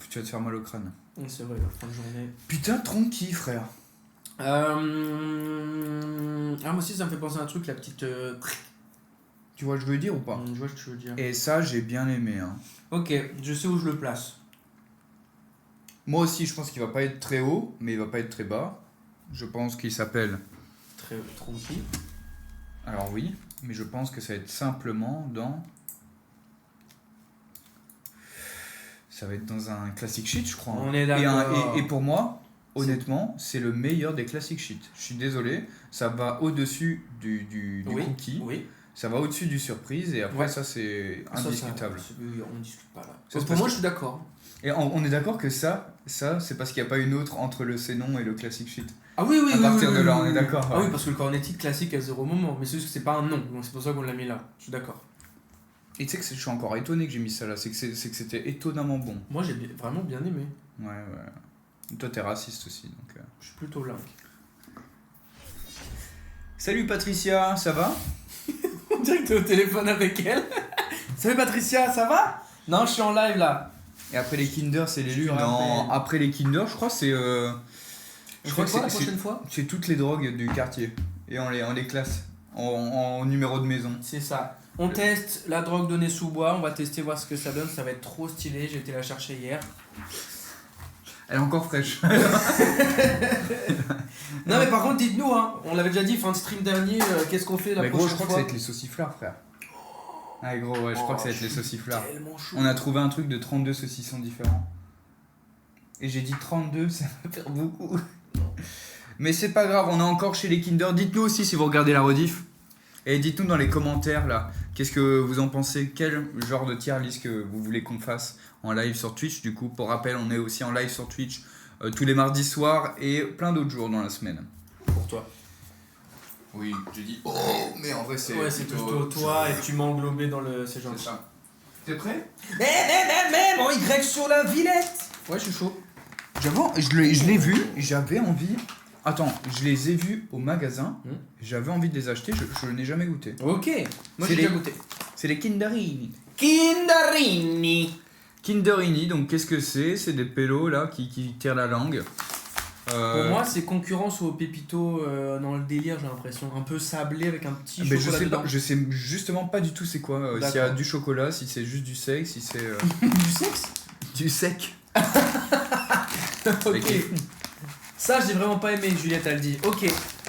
Tu vas te faire mal au crâne. C'est vrai, la fin de journée. Putain, tronqui, frère. Ah, moi aussi, ça me fait penser à un truc, la petite. Tu vois, je veux dire ou pas? Je vois ce que tu veux dire. Et ça, j'ai bien aimé. Hein. Ok, je sais où je le place. Moi aussi, je pense qu'il va pas être très haut, mais il va pas être très bas. Je pense qu'il s'appelle. Très tronqué. Alors oui, mais je pense que ça va être simplement dans. Ça va être dans un classic shit, je crois. On est Et, d'accord. et pour moi, honnêtement, c'est le meilleur des classic shit. Je suis désolé, ça va au-dessus du Oui, cookie, oui. ça va au-dessus du surprise, et après Ouais. ça c'est Ça, indiscutable. on discute pas là. Ça, c'est Pour moi, parce je suis d'accord. Et on est d'accord que ça c'est parce qu'il n'y a pas une autre entre le Cénon et le classic shit. Ah oui, oui, À oui. partir oui, de oui, là, oui, on est oui. d'accord. Ah ouais. oui, parce que le cornetti classique à 0 moment. Mais c'est juste que c'est pas un nom. Donc c'est pour ça qu'on l'a mis là. Je suis d'accord. Et tu sais que je suis encore étonné que j'ai mis ça là, c'est que c'était étonnamment bon. Moi, j'ai vraiment bien aimé. Ouais, ouais. Toi, t'es raciste aussi, donc. Je suis plutôt là. Salut Patricia, ça va? On dirait que t'es au téléphone avec elle. Salut Patricia, ça va? Non, je suis en live là. Et après les Kinder, c'est l'élu. Je te Non, rappelle. après les Kinder, je crois que c'est. Je crois que c'est- la c'est- prochaine fois. C'est toutes les drogues du quartier. Et on les classe en numéro de maison. C'est ça. On teste la drogue donnée sous bois. On va tester voir ce que ça donne. Ça va être trop stylé. J'ai été la chercher hier. Elle est encore fraîche. Non mais par contre dites-nous hein, on l'avait déjà dit fin de stream dernier, qu'est-ce qu'on fait la Mais gros, prochaine je crois que ça fois? va être les sauciflards, frère. Ah, gros, ouais, je crois que ça va être les sauciflards. Tellement chaud. On a trouvé un truc de 32 saucissons différents. Et j'ai dit 32, ça va faire beaucoup. Mais c'est pas grave, on est encore chez les Kinder. Dites-nous aussi si vous regardez la rediff. Et dites-nous dans les commentaires là, qu'est-ce que vous en pensez? Quel genre de tier list que vous voulez qu'on fasse en live sur Twitch? Du coup, pour rappel, on est aussi en live sur Twitch tous les mardis soirs et plein d'autres jours dans la semaine. Pour toi. Oui, j'ai dit oh, mais en vrai c'est. Ouais c'est plutôt toi et tu m'as englobé dans le... C'est C'est gentil. ça. T'es prêt? Mais mon Y sur la Villette. Ouais je suis chaud. J'avoue, je l'ai vu, j'avais envie. Attends, je les ai vus au magasin, j'avais envie de les acheter, je n'ai jamais goûté. Ok. Moi C'est j'ai les- déjà goûté. C'est les Kinderini. Kindarini. Kinderini, donc qu'est-ce que c'est? C'est des pélos là qui tirent la langue. Pour moi c'est concurrence au Pépito dans le délire j'ai l'impression. Un peu sablé avec un petit mais chocolat dedans. je sais justement pas du tout c'est quoi. S'il y a D'accord. du chocolat, si c'est juste du sec, si c'est Du sexe. du sec. Ok. Ok. Ça j'ai vraiment pas aimé Juliette elle dit. Ok.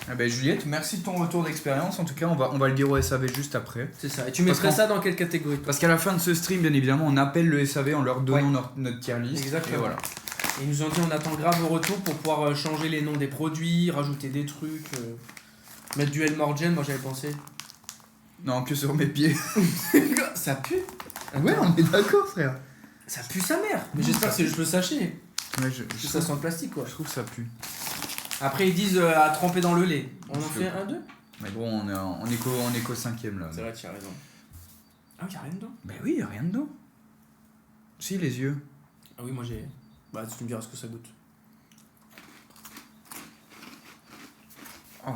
Ah ben Juliette, merci de ton retour d'expérience. En tout cas, on va le dire au SAV juste après. C'est ça. Et tu Parce mettrais qu'en- ça dans quelle catégorie toi? Parce qu'à la fin de ce stream, bien évidemment, on appelle le SAV en leur donnant Ouais. notre tier list. Exactement. Et voilà. Ils nous ont dit on attend grave vos retours pour pouvoir changer les noms des produits, rajouter des trucs, mettre du Elmorgen, moi j'avais pensé. Non, que sur mes pieds. Ça pue. Ouais, on est d'accord, frère. Ça pue sa mère. Mais Non, j'espère ça que c'est juste le sachet. Ouais, Que ça sent le plastique quoi. je trouve que ça pue. Après, ils disent à tremper dans le lait. On en Je fait peux. un, deux. Mais bon, on est qu'au 5ème là. C'est vrai, tu as raison. Ah, y'a rien dedans. Ben oui, y a rien dedans. Si, les yeux. Ah oui, moi j'ai. Bah, tu me diras ce que ça goûte. Oh.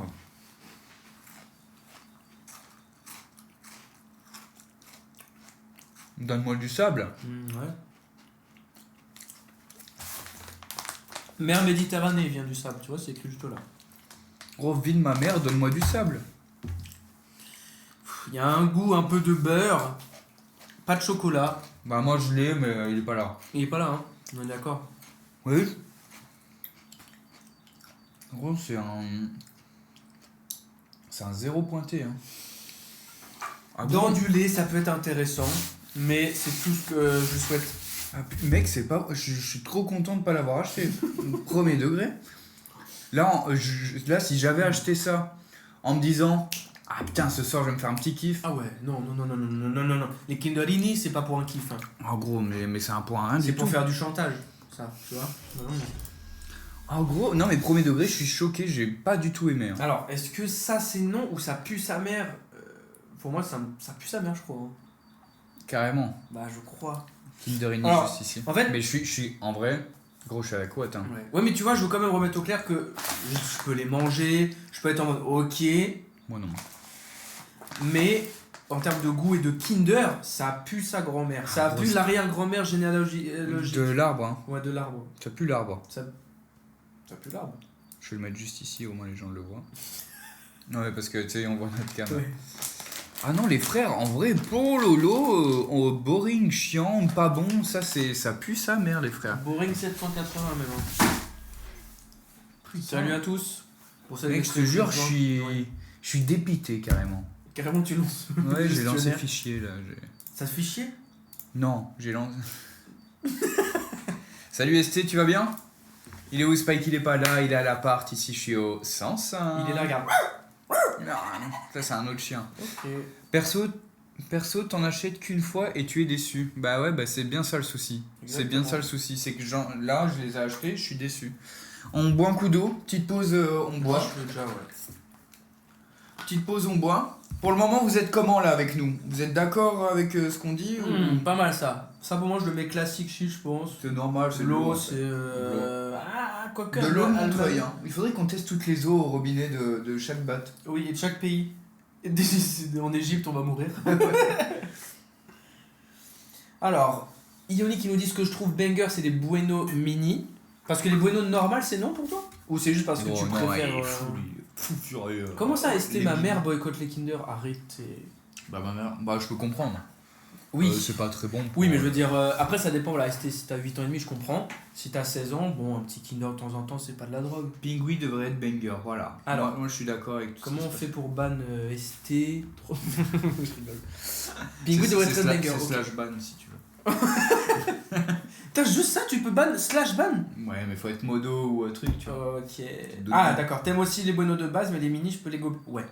Donne-moi du sable. Ouais. Mer Méditerranée vient du sable, tu vois, c'est écrit juste là. Gros, vie de ma mère, donne-moi du sable. Il y a un goût un peu de beurre, pas de chocolat. Bah moi je l'ai, mais il est pas là. Il est pas là, hein. On est d'accord. Oui. Gros, c'est un... C'est un zéro pointé, hein. Ah, Dans bon. du lait, ça peut être intéressant, mais c'est tout ce que je souhaite. Ah, mec, c'est pas... Je suis trop content de pas l'avoir acheté. Premier degré. Là, là, si j'avais acheté ça en me disant... Ah putain, ce soir, je vais me faire un petit kiff. Ah ouais, non. Les Kinderini, c'est pas pour un kiff. Hein. Oh gros, mais c'est un point à rien C'est du pour tout. faire du chantage, ça, tu vois. Non. En gros, non mais premier degré, je suis choqué, j'ai pas du tout aimé. Hein. Alors, est-ce que ça c'est non ou ça pue sa mère Pour moi, ça pue sa mère, je crois. Hein. Carrément. Bah, je crois. Kinderini Alors, juste ici. En fait, Mais je suis en vrai, gros, je suis à la couette. Hein. ouais, mais tu vois, je veux quand même remettre au clair que je peux les manger, je peux être en mode ok, Moi non. mais en termes de goût et de Kinder, ça pue sa grand-mère. Ça gros, pue c'est- l'arrière-grand-mère généalogique. De l'arbre, hein. Ouais, de l'arbre. Ça pue l'arbre. Ça pue l'arbre. Je vais le mettre juste ici, au moins les gens le voient. Non mais parce que tu sais, on voit notre caméra. Ouais. Ah non, les frères, en vrai, oh lolo, boring, chiant, pas bon, ça pue sa mère, les frères. Boring 780 même. Hein. Salut à tous. Pour celles Mec, et je ceux te qui jure, nous je rejoignent. suis dépité carrément. Carrément, tu lances. Ouais, j'ai lancé Gestionnaire. fichier là. Ça te fait chier? Non, j'ai lancé. Salut ST, tu vas bien? Il est où Spike? Il est pas là, il est à l'appart. Ici, je suis au sens. Il est là, regarde. Non, ça c'est un autre chien. Ok. Perso, t'en achètes qu'une fois et tu es déçu. Bah ouais, bah c'est bien ça le souci. C'est bien ça le souci. C'est que là, je les ai achetés, je suis déçu. On boit un coup d'eau, petite pause, on Moi, boit. je peux déjà, ouais. Petite pause, on boit. Pour le moment, vous êtes comment là avec nous? Vous êtes d'accord avec ce qu'on dit ou... Pas mal ça. Ça pour moi je le mets classique chic je pense. C'est normal, c'est L'eau l'eau, c'est ah quoique. de l'eau de Allemagne. Montreuil. Hein. Il faudrait qu'on teste toutes les eaux au robinet de chaque batte. Oui et de chaque pays. Et en Égypte on va mourir. Alors Ioni qui nous dit ce que je trouve banger c'est des Bueno mini. Parce que les Bueno normales c'est non pour toi? Ou c'est juste parce que tu préfères. il est fou furieux. Comment ça ST ma Les mère mini. boycotte les Kinder? Arrêtez. Bah ma mère, bah je peux comprendre. Oui. C'est pas très bon. Oui, mais je veux dire, après ça dépend, voilà, si t'as 8 ans et demi, je comprends. Si t'as 16 ans, bon, un petit Kinder de temps en temps, c'est pas de la drogue. Pingui devrait être banger, voilà. Alors, moi je suis d'accord avec tout Comment ça. on fait pour ban ST Trop- Je rigole. Pingui devrait être banger. C'est ok. slash ban si tu veux. T'as juste ça, tu peux ban, slash ban Ouais, mais faut être modo ou un truc, tu vois. Ok. De Ah, ban. d'accord, t'aimes aussi les Bueno de base, mais les mini, je peux les go. Ouais,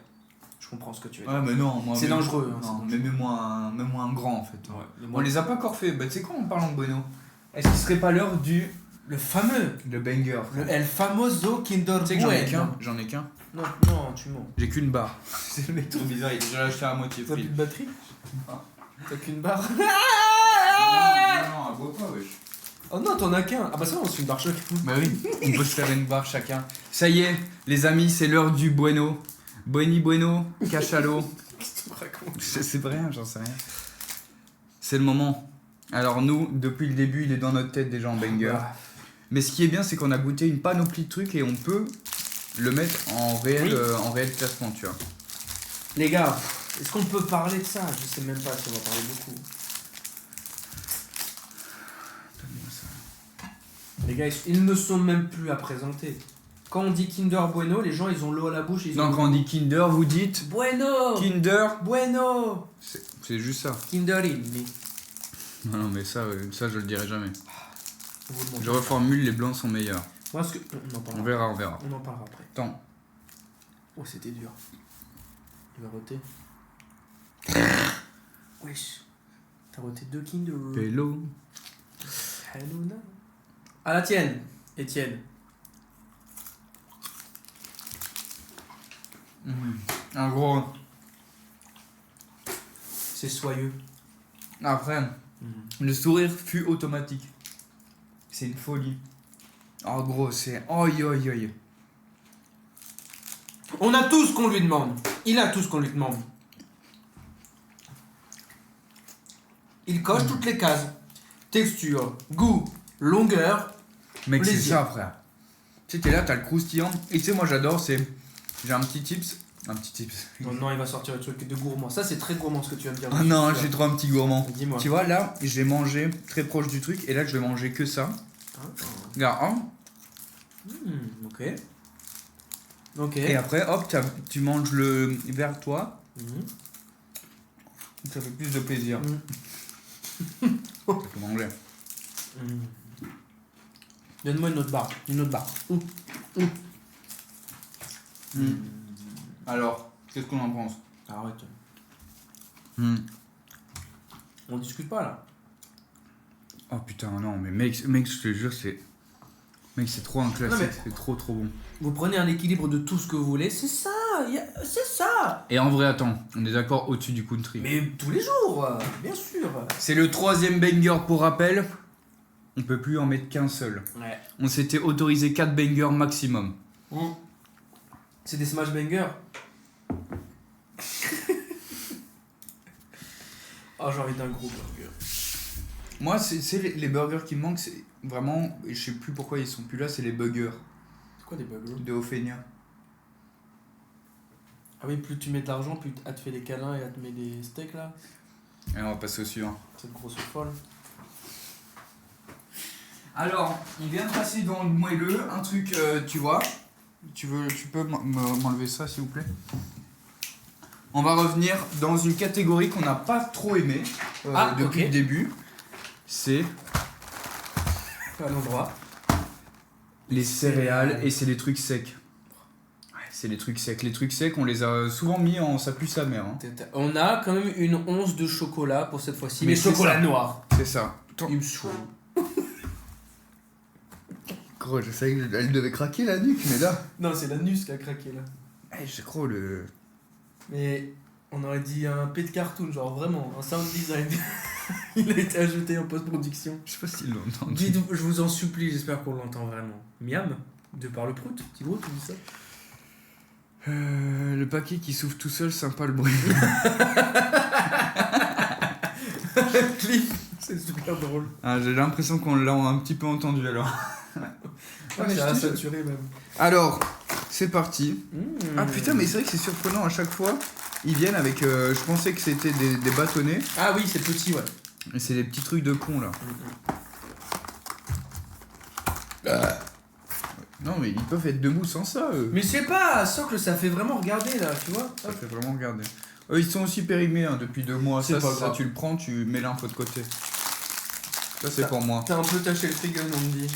je comprends ce que tu veux dire. Ouais, mais non, moi. C'est même- dangereux, hein, Non, c'est mais mets-moi un grand en fait. Ouais, mais On moi, les a pas encore fait. Bah, tu sais quoi, en parlant de Bueno, est-ce qu'il serait pas l'heure du. le fameux, Le banger le El Famoso Kinder Tu sais que j'en ai Bueno. qu'un. J'en ai qu'un. Non, tu mens. J'ai qu'une barre. C'est le mec trop bizarre, il a déjà acheté à moitié T'as plus free. de batterie T'as qu'une barre Non, non, elle boit pas, wesh. Oh non, t'en as qu'un. Ah bah ça, on se fait une barre choc. Bah oui, on peut se faire une barre chacun. Ça y est, les amis, c'est l'heure du bueno. Bueni bueno, cachalo. Qu'est-ce que tu me racontes? Je sais pas rien, j'en sais rien. C'est le moment. Alors nous, depuis le début, il est dans notre tête déjà en banger. Bah, Mais ce qui est bien, c'est qu'on a goûté une panoplie de trucs et on peut le mettre en réel, Oui. en réel classement, tu vois. les gars, est-ce qu'on peut parler de ça? Je sais même pas si on va parler beaucoup. Donne-moi ça. Les gars, ils ne sont même plus à présenter. Quand on dit Kinder Bueno, les gens ils ont l'eau à la bouche. Ils Non, ont... quand on dit Kinder, vous dites Bueno Kinder. Bueno C'est juste ça. Kinderini. Non, non, mais ça je le dirai jamais. On vous demande. Je reformule, les blancs sont meilleurs. Moi, ce que... on en On parlera. verra, on verra. On en parlera après. Attends. Oh, c'était dur. Il va roter. Wesh. T'as roté 2 Kinder. Hello. Hanouna. À la tienne, Étienne. En gros, C'est soyeux. après, le sourire fut automatique. C'est une folie. En gros, c'est... Oi, oi, oi. On a tout ce qu'on lui demande. Il a tout ce qu'on lui demande. Il coche toutes les cases. Texture, goût, longueur. Mec, c'est Plaisir. ça, frère. Tu sais, t'es là, t'as le croustillant. Et tu sais, moi, j'adore, c'est... J'ai un petit tips. Un petit tips. Oh non, il va sortir le truc de gourmand. Ça, c'est très gourmand ce que tu viens de dire. Ah non, j'ai trop un petit gourmand. Dis-moi. Tu vois, là, j'ai mangé très proche du truc. Et là, je vais manger que ça. Regarde, hein. Ok. Ok. Et après, hop, tu manges le vers toi. Mhm. Ça fait plus de plaisir. Mm. Tu peux manger. Donne-moi une autre barre. Une autre barre. Alors, qu'est-ce qu'on en pense? Arrête. Hmm. On discute pas là. Oh putain, non, mais mec, je te jure, c'est... Mec, c'est trop un classique, Non, mais- c'est trop bon. Vous prenez un équilibre de tout ce que vous voulez. C'est ça. C'est ça. Et en vrai, attends, on est d'accord au-dessus du country. Mais tous les jours, bien sûr. C'est le 3e banger pour rappel. On peut plus en mettre qu'un seul. Ouais. On s'était autorisé 4 bangers maximum. C'est des smash bangers. Oh, j'ai envie d'un gros burger. Moi, c'est les burgers qui me manquent, c'est vraiment... Je sais plus pourquoi ils sont plus là, c'est les buggers C'est quoi des burgers? de Ophénia. Ah oui, plus tu mets de l'argent, plus elle te fait des câlins et elle te met des steaks là. Et on va passer au suivant. Cette grosse folle. Alors, on vient de passer dans le moelleux, un truc, tu vois. Tu peux m'enlever ça, s'il vous plaît? On va revenir dans une catégorie qu'on n'a pas trop aimée depuis le début. C'est À l'endroit. les céréales et c'est les trucs secs. Ouais, c'est les trucs secs. Les trucs secs, on les a souvent mis en ça pue sa mère. Hein. On a quand même une once de chocolat pour cette fois-ci. Mais Mais c'est chocolat ça. noir. C'est ça. Il me saoule. Gros, je savais qu'elle devait craquer la nuque, mais là... Non, c'est l'anus qui a craqué là. Je crois le... Mais on aurait dit un P de cartoon, genre vraiment, un sound design. Il a été ajouté en post-production. Je sais pas s'ils l'ont entendu. Dites, je vous en supplie, j'espère qu'on l'entend vraiment. Miam, de par le prout. Petit gros, tu dis ça? Le paquet qui s'ouvre tout seul, sympa le bruit. Clip, c'est super drôle. Ah, j'ai l'impression qu'on l'a un petit peu entendu alors. Ouais, ça a saturé même. Alors, c'est parti. Ah putain, mais c'est vrai que c'est surprenant à chaque fois. Ils viennent avec. Je pensais que c'était des bâtonnets. Ah oui, c'est petit, ouais. Et c'est des petits trucs de con là. Non, mais ils peuvent être debout sans ça, eux. Mais je sais pas, socle, ça fait vraiment regarder là, tu vois. Ça fait vraiment regarder. Eux, ils sont aussi périmés hein, depuis 2 mois. C'est Ça, pas ça, grave. tu le prends, tu mets l'info de côté. Ça, c'est Ça- pour moi. T'as un peu taché le frigo, on me dit.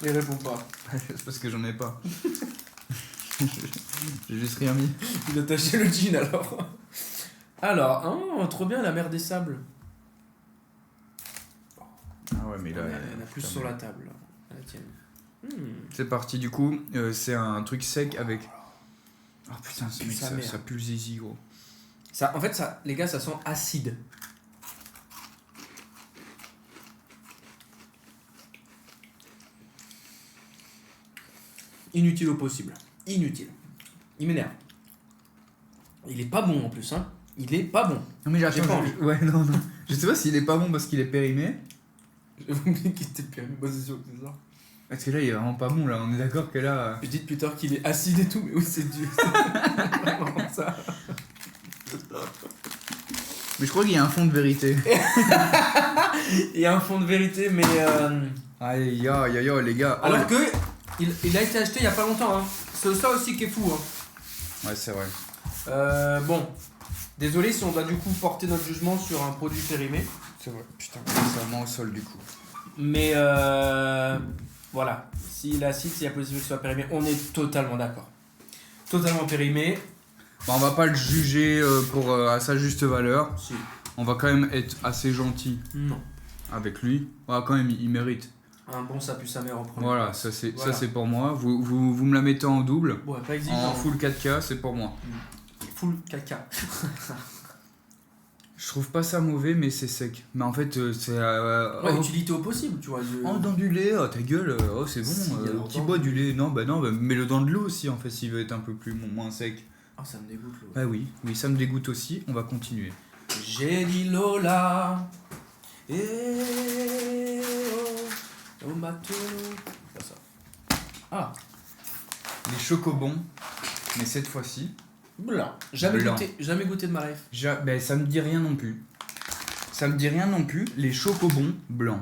Il répond pas. C'est parce que j'en ai pas. J'ai juste rien mis. Il a taché le jean alors. Alors, oh, trop bien la mer des sables. Ah ouais, mais là. Il y en a plus putain, sur mais- la table. À la tienne. C'est parti, du coup. C'est un truc sec avec. Oh putain, Pue mec, sa mère. ça pue le zizi, gros. Ça, en fait, ça, les gars, ça sent acide. Inutile au possible. Inutile. Il m'énerve. Il est pas bon en plus, hein. Il est pas bon. Non, mais J'ai pas envie. Ouais, non. Je sais pas s'il est pas bon parce qu'il est périmé. J'avais oublié qu'il était bien. Moi, c'est sûr que c'est ça. Parce que là, il est vraiment pas bon, là. On est d'accord que là. Je dis depuis tard qu'il est acide et tout, mais oui, c'est dur. C'est vraiment ça. Mais je crois qu'il y a un fond de vérité. Il y a un fond de vérité, mais. Aïe, aïe, aïe, aïe, les gars. Oh, Alors que. Il a été acheté il y a pas longtemps, hein. C'est ça aussi qui est fou, hein. Ouais, c'est vrai. Bon, désolé si on doit du coup porter notre jugement sur un produit périmé, C'est vrai. Putain, c'est vraiment au sol, du coup. mais voilà, s'il est acide, s'il y a possibilité que ce soit périmé, on est totalement d'accord. Totalement périmé. Bah, on va pas le juger à sa juste valeur. Si. On va quand même être assez gentil Non. avec lui. Ouais, quand même, il mérite. Un bon ça pue sa mère en premier. Voilà, ça c'est Voilà. ça c'est pour moi. Vous me la mettez en double. Ouais, pas exigeant. En full 4K, c'est pour moi. Full caca. Je trouve pas ça mauvais, mais c'est sec. Mais en fait, c'est. Ouais, utilité au possible, tu vois. Oh, dans du lait, oh, ta gueule, oh, c'est bon. Si, alors, Qui dans- boit du lait? Non, bah mets-le dans de l'eau aussi, en fait, s'il veut être un peu plus moins sec. Ah, ça me dégoûte, l'eau. Ah oui, ça me dégoûte aussi. On va continuer. J'ai dit Lola. Et oh, au bateau. Pas ça. Ah, Les chocobons, mais cette fois-ci, blanc. Jamais Blanc. goûté de ma life. ben, ça me dit rien non plus. Ça me dit rien non plus, les chocobons blancs.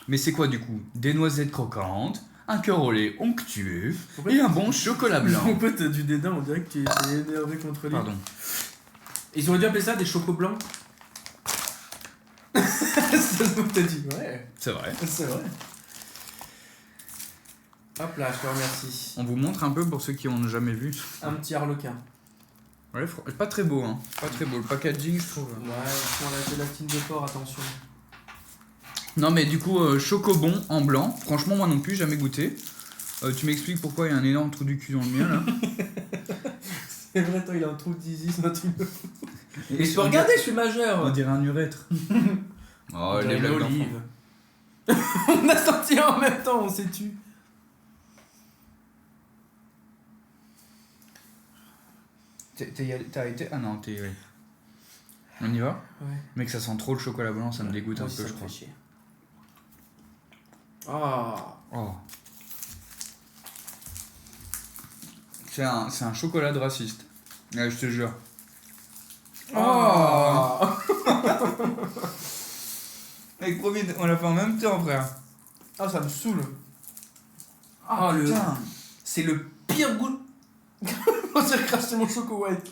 Mais c'est quoi du coup? Des noisettes croquantes, un cœur au lait onctueux et un bon chocolat blanc. En fait, t'as du dédain, on dirait que tu es énervé contre lui. Pardon. Ils auraient dû appeler ça des chocos blancs. C'est ce que t'as dit. Ouais, C'est vrai. c'est vrai. Hop là, je te remercie. On vous montre un peu pour ceux qui n'ont jamais vu. Un petit harlequin. Ouais, pas très beau, hein. Pas très beau. Le packaging, je trouve. Ouais, ils font la gélatine de porc, attention. Non, mais du coup, chocobon en blanc. Franchement, moi non plus, jamais goûté. Tu m'expliques pourquoi il y a un énorme trou du cul dans le mien là. C'est vrai, toi, il a un trou de zizi, c'est un truc de fou. Et Mais je peux regarder, je suis majeur. On dirait un urètre. Oh, les blagues d'enfants. olive. On a sorti en même temps, on s'est tu. T'as été. Ah non, t'es. Ouais. On y va? Ouais. Mec, ça sent trop le chocolat blanc, ça me dégoûte un peu, je crois. Ah. Oh. C'est un chocolat de raciste. Ouais, je te jure. Oh. Mec, promis, on l'a fait en même temps, frère. Ah, ça me saoule. Ah, le- putain. C'est le pire goût. On s'est craché mon choco white.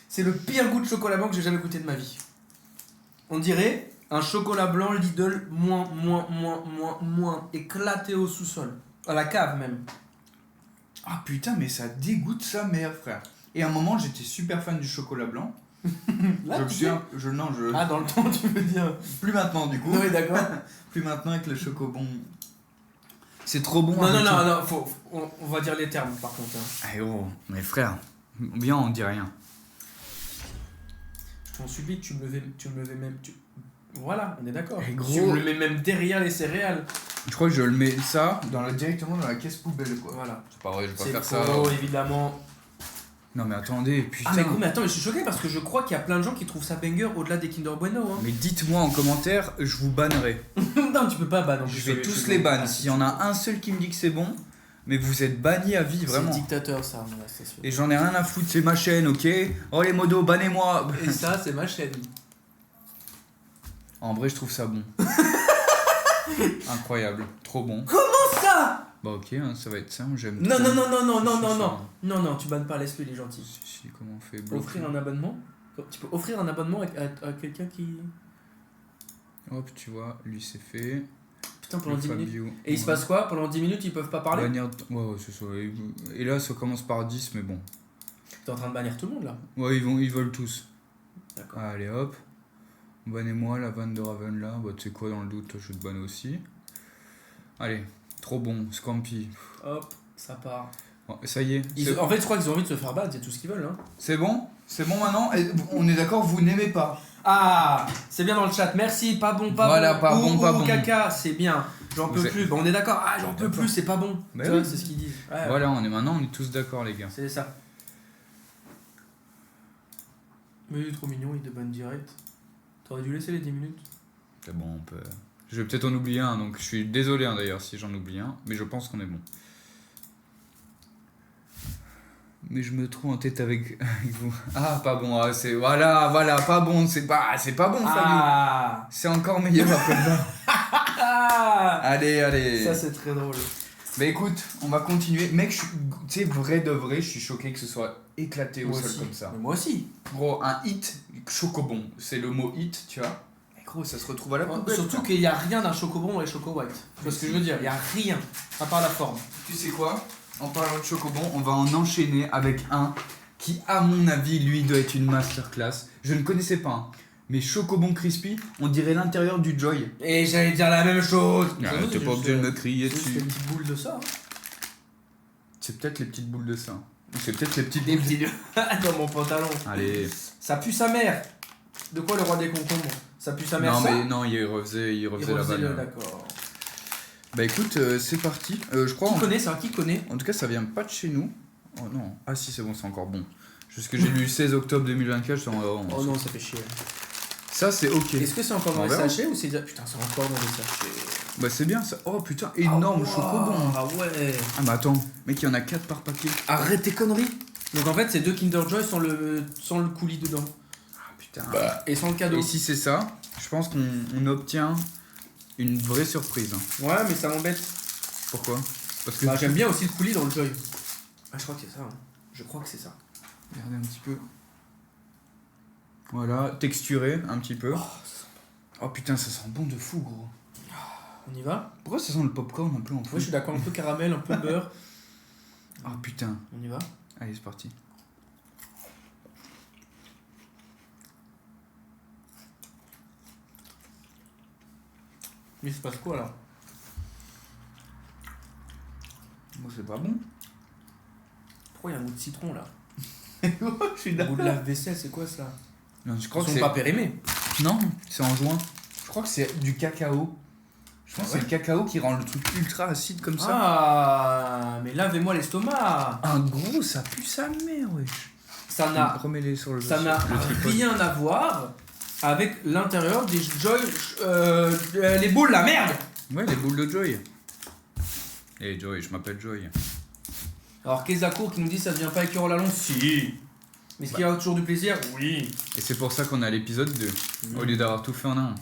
C'est le pire goût de chocolat blanc que j'ai jamais goûté de ma vie. On dirait un chocolat blanc Lidl moins éclaté au sous-sol. À la cave même. Ah putain, mais ça dégoûte sa mère, frère. Et à un moment, j'étais super fan du chocolat blanc. Là, je le tu suis sais non, Ah, dans le temps, tu veux dire. plus maintenant du coup. Oui, d'accord. Plus maintenant avec le chocobon. C'est trop bon. Non, avec non, le- non, non, on va dire les termes par contre. Hein. Ah gros, mais frère, bien on dit rien. Je t'en supplie, tu me le mets même. Voilà, on est d'accord. Eh, gros. Tu me le mets même derrière les céréales. Je crois que je le mets ça directement dans la caisse poubelle quoi. Voilà. C'est pas vrai, je vais pas C'est faire ça. faux, évidemment. Non mais attendez, putain. Ah, mais mais attends, mais je suis choqué parce que je crois qu'il y a plein de gens qui trouvent ça banger au-delà des Kinder Bueno. Hein. Mais dites-moi en commentaire, je vous bannerai. Non, tu peux pas ban. Je vais tous les ban. S'il y en a un seul qui me dit que c'est bon, mais vous êtes bannis à vie, C'est vraiment. dictateur ça, voilà, ça se fait. Et j'en ai rien à foutre, c'est ma chaîne, ok? Oh les modos, bannez-moi. Et ça, c'est ma chaîne. En vrai, je trouve ça bon. Incroyable, trop bon. Comment ça? Bah ok, hein, ça va être ça, j'aime Non, trop. non, non, non, non, non, C'est non, ça. non. Non, non, tu bannes pas, laisse-le, il est gentil. Si, comment on fait bloquer. Offrir un abonnement? Tu peux offrir un abonnement à quelqu'un qui. Hop, tu vois, lui c'est fait. Putain, pendant Le 10 minutes. Fabio, Et il se passe quoi? Pendant 10 minutes, ils peuvent pas parler? Bannir... Ouais, c'est ça. Et là, ça commence par 10, mais bon. T'es en train de bannir tout le monde là? Ouais, ils veulent tous. D'accord. Allez, hop. Bannez-moi la vanne de Raven là. Bah, tu sais quoi, dans le doute, je vais te banner aussi. Allez, trop bon, Scampi. Hop, ça part. Bon, ça y est. En fait, je crois qu'ils ont envie de se faire ban, c'est tout ce qu'ils veulent. Hein. C'est bon? C'est bon maintenant? Et on est d'accord, vous n'aimez pas? Ah, c'est bien dans le chat. Merci, pas bon, pas Voilà, bon. pas bon, pas bon. Caca, c'est bien. J'en peux C'est- plus. Bon, on est d'accord. Ah, j'en peux plus, c'est pas bon. Bah Tu oui. vois, c'est ce qu'ils disent. Ouais, Voilà, on est tous d'accord, les gars. c'est ça. Mais il est trop mignon, il te banne direct. T'aurais dû laisser les 10 minutes. C'est bon, on peut. Je vais peut-être en oublier un, donc je suis désolé hein, d'ailleurs si j'en oublie un, mais je pense qu'on est bon. Mais je me trouve en tête avec vous. Ah, pas bon, ah, c'est. Voilà, pas bon, c'est pas bon, Fabio. Ah, C'est encore meilleur après le bas. ah Allez. Ça, c'est très drôle. Bah écoute, on va continuer. Mec, tu sais, vrai de vrai, je suis choqué que ce soit éclaté au Moi sol aussi. comme ça. Mais moi aussi. Gros, un hit, chocobon, c'est le mot hit, tu vois. Mais gros, ça se retrouve à la poubelle. Surtout quoi. qu'il n'y a rien d'un chocobon dans les choco white. Tu vois ce que je veux dire? Il n'y a rien, à part la forme. Tu sais quoi? En parlant de chocobon, on va en enchaîner avec un qui, à mon avis, lui, doit être une masterclass. Je ne connaissais pas. Hein. Mais Chocobon Crispy, on dirait l'intérieur du Joy. Et j'allais dire la même chose. T'es pas obligé de me crier C'est juste dessus. les petites boules de ça. Hein. C'est peut-être les petites boules de ça. Ou c'est peut-être les petites Des boules. petits dans mon pantalon. Allez. Ça pue sa mère. De quoi le roi des concombres? Ça pue sa mère Non ça mais non, il refaisait la refaisait vanne. d'accord. Bah écoute, c'est parti. Je crois. Qui connaît ça? Qui connaît? En tout cas, ça vient pas de chez nous. Oh non. Ah si, c'est bon, c'est encore bon. Jusque j'ai lu 16 octobre 2024, je suis en. Oh non, ça fait chier. Ça c'est ok. Est-ce que c'est encore dans On les verra. sachets ou c'est déjà... Putain, c'est encore dans les sachets. Bah c'est bien ça. Oh putain, énorme Ah, Chocobon. Ah ouais. Ah mais attends, mec, il y en a 4 par paquet. Arrête tes conneries. Donc en fait, c'est 2 Kinder Joy sans le coulis dedans. Ah putain. Et sans le cadeau. Et si c'est ça, je pense qu'on obtient une vraie surprise. Ouais, mais ça m'embête. Pourquoi? Parce que Bah, j'aime bien aussi le coulis dans le Joy. Ah, je crois que c'est ça. Hein. Je crois que c'est ça. regardez un petit peu. Voilà, texturé un petit peu. Oh putain, ça sent bon de fou, gros. On y va? Pourquoi ça sent le popcorn un peu en fou? Ouais, je suis d'accord, un peu caramel, un peu beurre. Oh putain. On y va? Allez, c'est parti. Mais il se passe quoi là? Bon, c'est pas bon. Pourquoi il y a un goût de citron là? Je suis Le goût de lave-vaisselle, c'est quoi ça? Non, je Ils crois que sont c'est. pas périmés. Non, c'est en juin. Je crois que c'est du cacao. Je pense Ah que ouais c'est le cacao qui rend le truc ultra acide comme ça. Ah, mais lavez-moi l'estomac. Un gros, ça pue sa mère, wesh. Ça n'a Remets-les sur le ça n'a le tripod. rien à voir avec l'intérieur des Joy. Les boules, la merde! Ouais, les boules de Joy. Eh Joy, je m'appelle Joy. Alors, Kezako qui nous dit ça devient pas écœurant la longue. Si! Mais est-ce qu'il y a toujours du plaisir? Oui! Et c'est pour ça qu'on a l'épisode 2, au lieu d'avoir tout fait en un.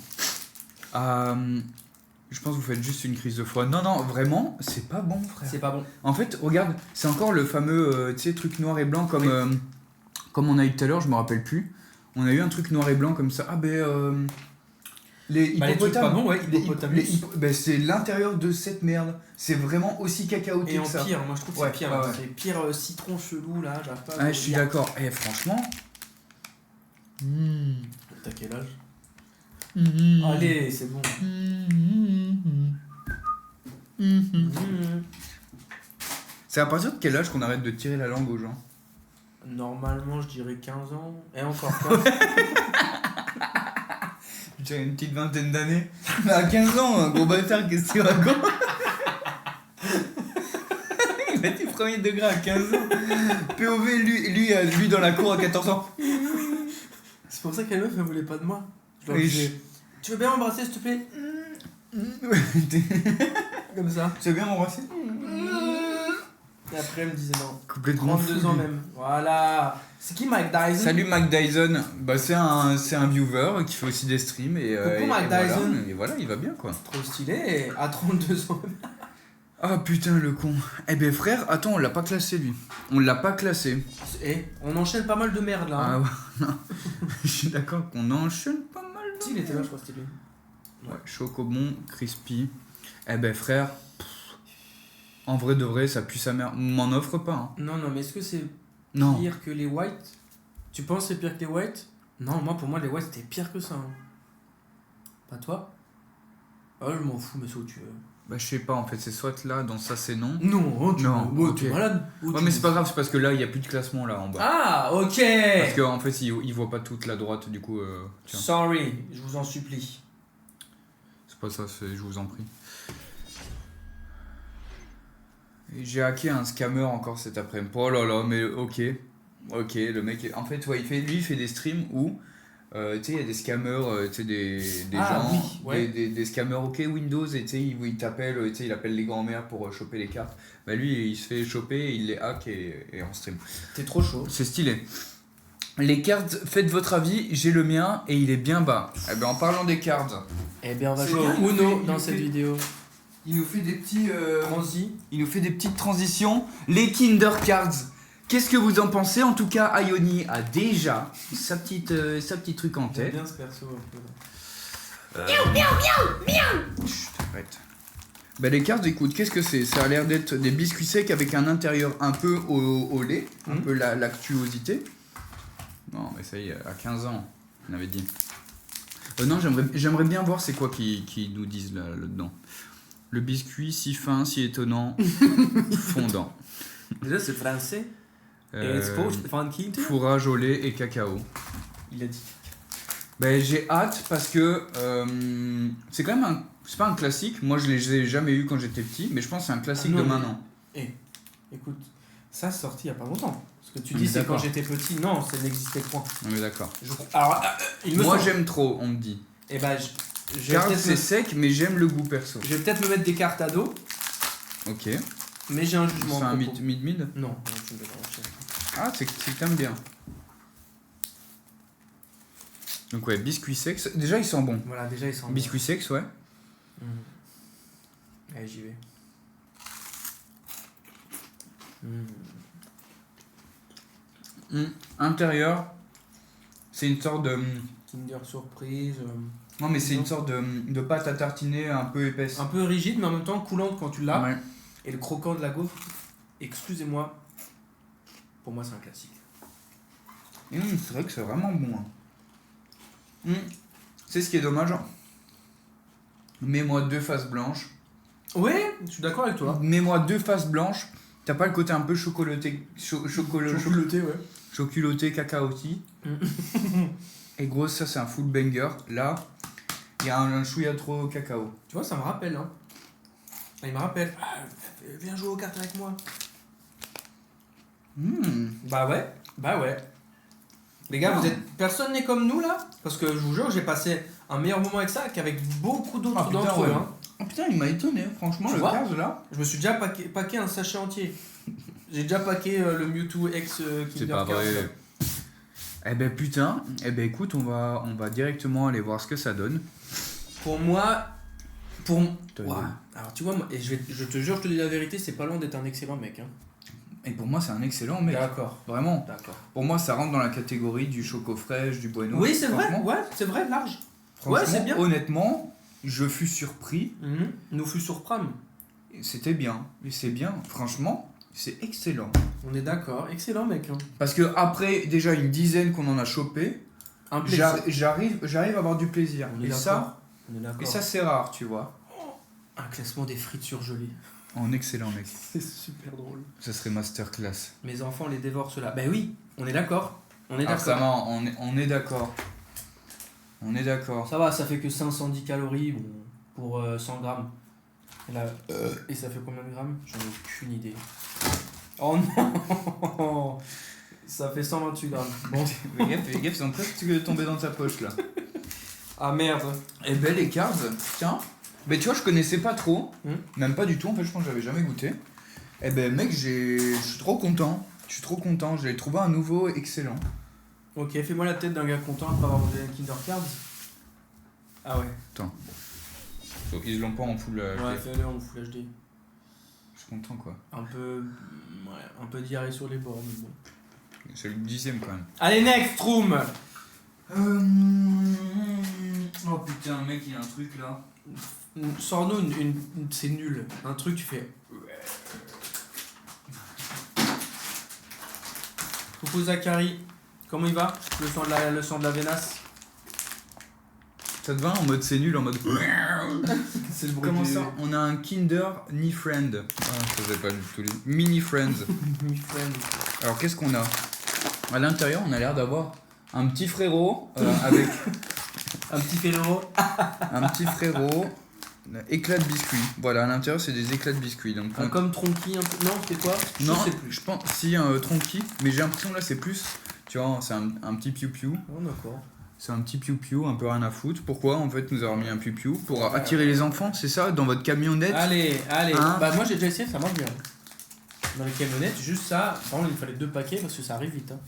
Je pense que vous faites juste une crise de foi. Non, non, vraiment, c'est pas bon, frère. C'est pas bon. En fait, regarde, c'est encore le fameux tu sais, truc noir et blanc comme, comme on a eu tout à l'heure, je me rappelle plus. On a eu un truc noir et blanc comme ça. Ah ben... les Bah, les trucs pas hippopotames. bons, ouais, hippopotamus. Ben, c'est l'intérieur de cette merde. C'est vraiment aussi cacaoté Et que en ça. pire, moi je trouve que Ouais, c'est pire. ouais, ouais. C'est pire citron chelou là, j'arrive pas à. Ah, je suis d'accord. Eh, franchement... T'as quel âge? Mmh. Allez, c'est bon. C'est à partir de quel âge qu'on arrête de tirer la langue aux gens? Normalement, je dirais 15 ans. Et encore 15. Je dirais une petite vingtaine d'années. Mais à 15 ans, un gros bâtard, qu'est-ce qu'il raconte? Il a dit premier degré à 15 ans. POV, lui dans la cour à 14 ans. C'est pour ça qu'elle meuf, elle voulait pas de moi. Je leur Oui, disais, tu veux bien m'embrasser s'il te plaît? Comme ça. Tu veux bien m'embrasser? Et après, elle me disait non. Complètement 32 fou, ans lui. même. Voilà. C'est qui Mike Dyson? Salut Mac Dyson, bah, c'est un viewer qui fait aussi des streams et, Coucou, et Mac voilà, Dyson. et voilà, il va bien quoi. Trop stylé. Et à 32 ans. Ah putain le con. Eh ben frère, attends, on l'a pas classé lui. On l'a pas classé. Et on enchaîne pas mal de merde là. Ah Hein. ouais, non. Je suis d'accord qu'on enchaîne pas mal. Si, il était là, je crois que c'était lui. Ouais, Chocobon, crispy. Eh ben frère, en vrai de vrai, ça pue sa mère. M'en offre pas. Hein. Non, non, mais est-ce que c'est Non. pire que les whites? Tu penses que c'est pire que les whites? Non, moi pour moi les whites c'était pire que ça. Hein. Pas toi? Ah, je m'en fous, mais c'est où tu veux. Bah je sais pas en fait, c'est soit là, dans ça c'est non. Non, tu Non, ouais, ok. t'es malade. Ouais mais c'est pas grave, c'est parce que là il y a plus de classement là en bas. Ah, ok. Parce qu'en fait il voit pas toute la droite du coup tiens. Sorry, je vous en supplie. C'est pas ça, je vous en prie. Et j'ai hacké un scammer encore cet après-midi. Oh là là, mais ok. Ok, le mec, en fait, ouais, il fait des streams où, tu sais, il y a des scammers, tu sais, des Ah, gens, oui, ouais. des scammers ok Windows, et tu sais, il t'appelle, tu sais, il appelle les grands-mères pour choper les cartes. Bah lui, il se fait choper, il les hack et en stream. T'es trop chaud. C'est stylé. Les cartes, faites votre avis, j'ai le mien et il est bien bas. Eh ben en parlant des cartes, Eh bien, on va C'est jouer bien, au Uno il dans nous cette fait- vidéo. il nous fait des petits... Transi. Il nous fait des petites transitions. Les Kinder Cards. Qu'est-ce que vous en pensez? En tout cas, Ioni a déjà sa petite truc en J'aime tête. bien ce perso un peu. Chut, arrête. Bah les cartes, écoute, qu'est-ce que c'est? Ça a l'air d'être des biscuits secs avec un intérieur un peu au lait, un peu lactuosité. Non, mais ça y est, à 15 ans, on avait dit. Non, j'aimerais bien voir c'est quoi qui nous disent là-dedans. Le biscuit, si fin, si étonnant, fondant. Déjà, c'est français. Et c'est pas Fourrage au lait et cacao. Il a dit. Ben, j'ai hâte parce que c'est quand même c'est pas un classique. Moi, je les ai jamais eu quand j'étais petit, mais je pense que c'est un classique de maintenant. Écoute, ça c'est sorti il y a pas longtemps. Ce que tu On dis, est c'est quand d'accord. j'étais petit. Non, ça n'existait point. On est d'accord. Alors, Moi, j'aime trop, on me dit. Et bah, Car c'est sec, mais j'aime le goût perso. Je vais peut-être me mettre des cartes à dos, Ok. mais j'ai un jugement. C'est un mid-mid. Non, tu me donnes. Ah, c'est que t'aimes bien. Donc ouais, biscuit sexe. Déjà, ils sont bons. Voilà, déjà ils sont. Biscuit sexe, ouais. Allez, j'y vais. Intérieur, c'est une sorte de... Kinder surprise. Non, mais c'est une sorte de pâte à tartiner un peu épaisse. Un peu rigide, mais en même temps coulante quand tu l'as. Ouais. Et le croquant de la gaufre, excusez-moi, pour moi c'est un classique. C'est vrai que c'est vraiment bon. C'est ce qui est dommage. Mets-moi 2 faces blanches. Ouais, je suis d'accord avec toi. Mets-moi 2 faces blanches. T'as pas le côté un peu chocolaté. Chocolaté, ouais. Chocolaté, cacaoti. Et gros, ça c'est un full banger. Là, il y a un chouïa trop cacao. Tu vois, ça me rappelle, hein. Il me rappelle. Ah, viens jouer aux cartes avec moi. Bah ouais. Les gars, personne n'est comme nous là. Parce que je vous jure, j'ai passé un meilleur moment avec ça qu'avec beaucoup d'autres d'entre eux. Hein. Oh putain, il m'a étonné, franchement, le 15 là. Je me suis déjà paqué un sachet entier. J'ai déjà paqué le Mewtwo ex Kinder. C'est pas vrai. Eh ben putain, écoute, on va directement aller voir ce que ça donne. Pour moi, Wow. Alors tu vois, et je te jure, je te dis la vérité, c'est pas loin d'être un excellent mec. Hein. Et pour moi, c'est un excellent mec. D'accord. Vraiment. D'accord. Pour moi, ça rentre dans la catégorie du choco fraîche, du bueno. Oui, c'est vrai. Ouais, c'est vrai, large. Ouais, c'est bien. Honnêtement, je fus surpris. Nous fûmes surpris. C'était bien. Et c'est bien. Franchement, c'est excellent. On est d'accord. Excellent mec. Hein. Parce que après déjà une dizaine qu'on en a chopé, j'arrive à avoir du plaisir. On est d'accord. Et ça c'est rare, tu vois. Un classement des frites surgelées. En excellent mec. C'est super drôle. Ça serait masterclass. Mes enfants les dévorent ceux-là. Ben oui, on est d'accord. On est d'accord. On est d'accord. On est d'accord. Ça va, ça fait que 510 calories pour 100 grammes. Et, là, et ça fait combien de grammes? J'en ai aucune idée. Oh non. Ça fait 128 grammes. Bon. Fais gaffe, ils sont presque tombés dans ta poche là. Ah merde. Et ben les carbs, tiens. Ben tu vois, je connaissais pas trop. Même pas du tout, en fait, je pense que j'avais jamais goûté. Et ben mec, je suis trop content. J'ai trouvé un nouveau excellent. Ok, fais-moi la tête d'un gars content après avoir mangé un Kinder Cards. Ah ouais. Attends. Ils l'ont pas en full HD. Ouais, fais-le en full HD. Je suis content quoi. Un peu diarrhée sur les bords, mais bon. C'est le 10ème quand même. Allez, next room. Oh putain, mec, il y a un truc là. Sors-nous c'est nul. Un truc, tu fais. Coucou Zachary, comment il va? Le sang de la vénasse. Ça te va en mode c'est nul, en mode. C'est le bruit. Comment ça? On a un Kinder Ni Friend. Ah, ça faisait pas du tout les. Mini Friends. Mini Friend. Alors qu'est-ce qu'on a? À l'intérieur, on a l'air d'avoir un petit frérot avec. Un petit frérot. Un petit frérot. Éclat de biscuits. Voilà, à l'intérieur, c'est des éclats de biscuits. Donc, comme Tronky un peu. Non, c'était quoi? Non, je sais plus. Je pense si un Tronky, mais j'ai l'impression là, c'est plus. Tu vois, c'est un petit piou-piou. Oh, d'accord. C'est un petit piou-piou, un peu rien à foutre. Pourquoi en fait nous avons mis un piou-piou? Pour attirer les enfants, c'est ça? Dans votre camionnette? Allez. Hein? Bah moi j'ai déjà essayé, ça marche bien. Dans les camionnettes, juste ça, par contre il fallait 2 paquets parce que ça arrive vite. Hein.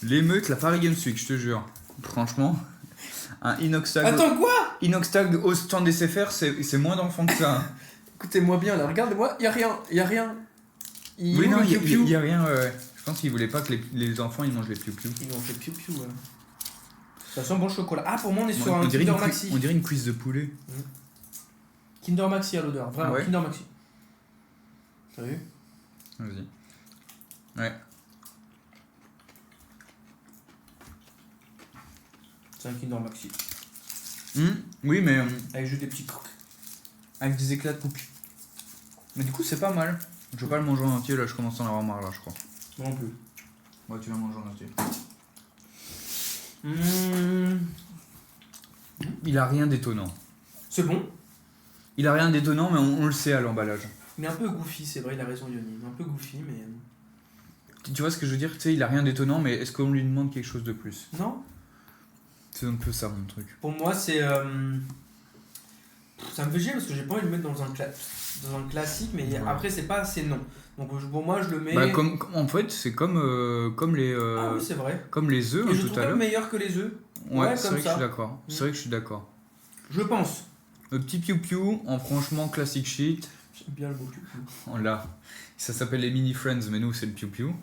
L'émeute, la Paris Games Week, je te jure. Franchement, un inox tag. Attends quoi? Inox tag au stand des SFR, c'est moins d'enfants que ça. Écoutez-moi bien là, regardez-moi, y a rien. Oui, non, y a rien. Je pense qu'ils voulaient pas que les enfants ils mangent les piou-piou. Ils ont fait piou-piou, ouais. Ça sent bon le chocolat. Ah, pour moi, on est sur un Kinder Kinder Maxi. On dirait une cuisse de poulet. Kinder Maxi à l'odeur, vraiment, ouais. Kinder Maxi. T'as vu? Vas-y. Ouais. C'est un Kinder Maxi. Oui, mais Avec juste des petits crocs. avec des éclats de cookies. Mais du coup, c'est pas mal. Je vais pas le manger en entier, là, je commence à en avoir marre, là, je crois. Moi non plus. Ouais, tu vas manger en entier. Il a rien d'étonnant. C'est bon. Il a rien d'étonnant, mais on le sait à l'emballage. Il est un peu goofy, c'est vrai, il a raison Yoni. Il est un peu goofy, mais... Tu vois ce que je veux dire? Tu sais, il a rien d'étonnant, mais est-ce qu'on lui demande quelque chose de plus? Non. C'est un peu ça, mon truc. Pour moi, c'est... Ça me fait chier parce que j'ai pas envie de le mettre dans un classique, mais Ouais. après, c'est pas assez non. Donc pour moi, je le mets... Bah, en fait, c'est comme les Ah oui, c'est vrai. comme les œufs Et je tout trouve à même l'heure. meilleur que les œufs. Ouais, Ouais, c'est comme vrai que je ça. suis d'accord. C'est vrai que je suis d'accord. Je pense. Le petit piou-piou en franchement classic shit. J'aime bien le mot cul. On l'a. Ça s'appelle les mini friends, mais nous c'est le piou-piou.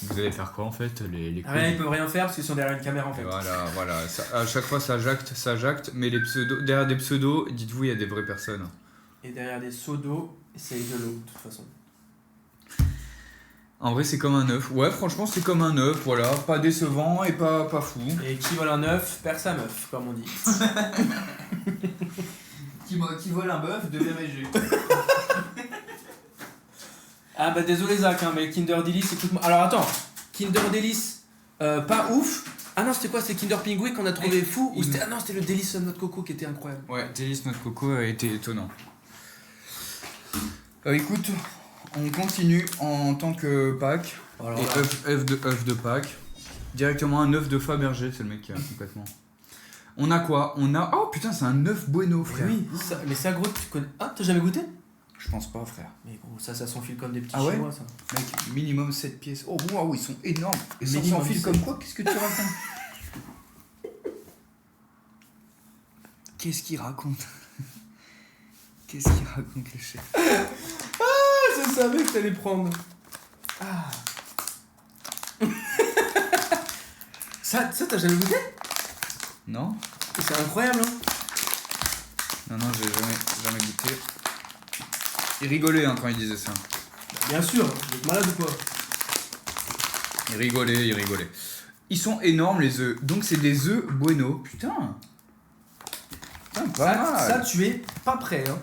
Vous allez faire quoi en fait les Rien, ils peuvent rien faire parce qu'ils sont derrière une caméra en fait. Et voilà. À chaque fois ça jacte, mais les pseudos, derrière des pseudos, dites-vous, il y a des vraies personnes. Et derrière des seaux d'eau, c'est de l'eau de toute façon. En vrai, c'est comme un œuf. Ouais, franchement, c'est comme un œuf, voilà. Pas décevant et pas fou. Et qui vole un œuf perd sa meuf, comme on dit. Qui vole un bœuf devient végé. Ah bah désolé Zach, hein, mais Kinder Delice, écoute-moi. Alors attends, Kinder Delice, pas ouf. Ah non, c'était quoi? C'était Kinder Pingui qu'on a trouvé fou? Ou c'était... Ah non, c'était le Délice Noix de Coco qui était incroyable. Ouais, Délice Noix de Coco a été étonnant. Écoute, on continue en tant que Pâques. Alors, Et là, œuf de Pâques. Directement un œuf de Fabergé, c'est le mec qui a complètement. On a quoi? On a. Oh putain, c'est un œuf bueno, frère. oui, ça, mais ça gros, tu connais. Ah, t'as jamais goûté? Je pense pas, frère. Mais gros, ça s'enfile comme des petits Ah ouais chinois, ça. Mec, minimum 7 pièces. Oh waouh, ils sont énormes. Et ça Minimum s'enfile 7. comme quoi? Qu'est-ce que tu racontes? Qu'est-ce qu'il raconte? Qu'est-ce qu'il raconte, le chef? Je savais que t'allais prendre. Ah. ça t'as jamais goûté? Non? C'est incroyable, hein. Non, j'ai jamais goûté. Il rigolait hein, quand il disait ça. Bien sûr, vous êtes malade ou quoi? Il rigolait. Ils sont énormes, les œufs. Donc, c'est des œufs bueno. Putain, pas mal. Ça, tu es pas prêt, hein.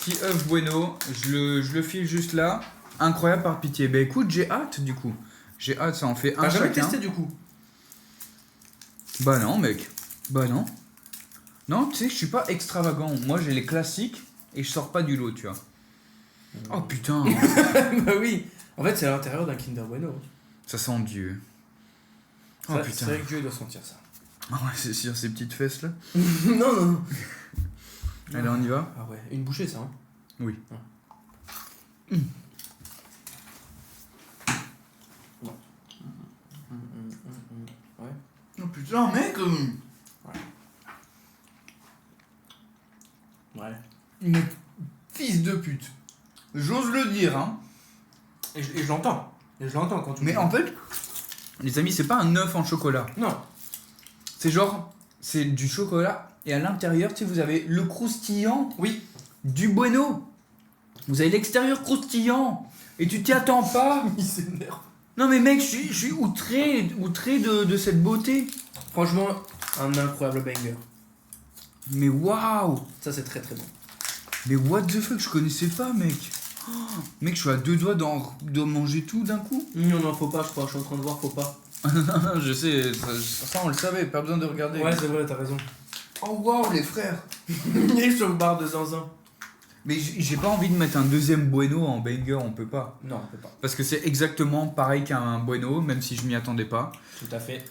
Petit œuf bueno, je le file juste là. Incroyable par pitié. Bah écoute, j'ai hâte du coup. J'ai hâte, ça en fait un T'as jamais chacun. testé du coup? Bah non, mec. Bah non. Non, tu sais, je suis pas extravagant. Moi, j'ai les classiques et je sors pas du lot, tu vois. Oh putain, Bah oui. En fait, c'est à l'intérieur d'un Kinder Bueno. ça sent Dieu. Oh Ça, putain. c'est vrai que Dieu doit sentir ça. Ah ouais, c'est sur ces petites fesses là. non. Allez, on y va. Ah ouais, une bouchée ça, hein. Oui. Ouais. Oh putain, mec. Ouais. Mais fils de pute. J'ose le dire, hein. Et je l'entends. Et je l'entends quand tu Mais dis. en fait, les amis, c'est pas un œuf en chocolat. Non. C'est genre, c'est du chocolat et à l'intérieur, tu sais, vous avez le croustillant Oui. du bueno. Vous avez l'extérieur croustillant et tu t'y attends pas. Il s'énerve. Non mais mec, je suis outré de cette beauté. Franchement, un incroyable banger. Mais waouh. Ça, c'est très très bon. Mais what the fuck, je connaissais pas, mec. Oh, mec, je suis à 2 doigts de manger tout d'un coup. Non, faut pas, je crois. Je suis en train de voir, faut pas. Je sais, ça on le savait, pas besoin de regarder. Ouais, c'est vrai, t'as raison. Oh waouh, les frères. Et sur le bar de zinzin. Mais j'ai pas envie de mettre un deuxième bueno en banger, on peut pas. Non, on peut pas. Parce que c'est exactement pareil qu'un bueno, même si je m'y attendais pas. Tout à fait.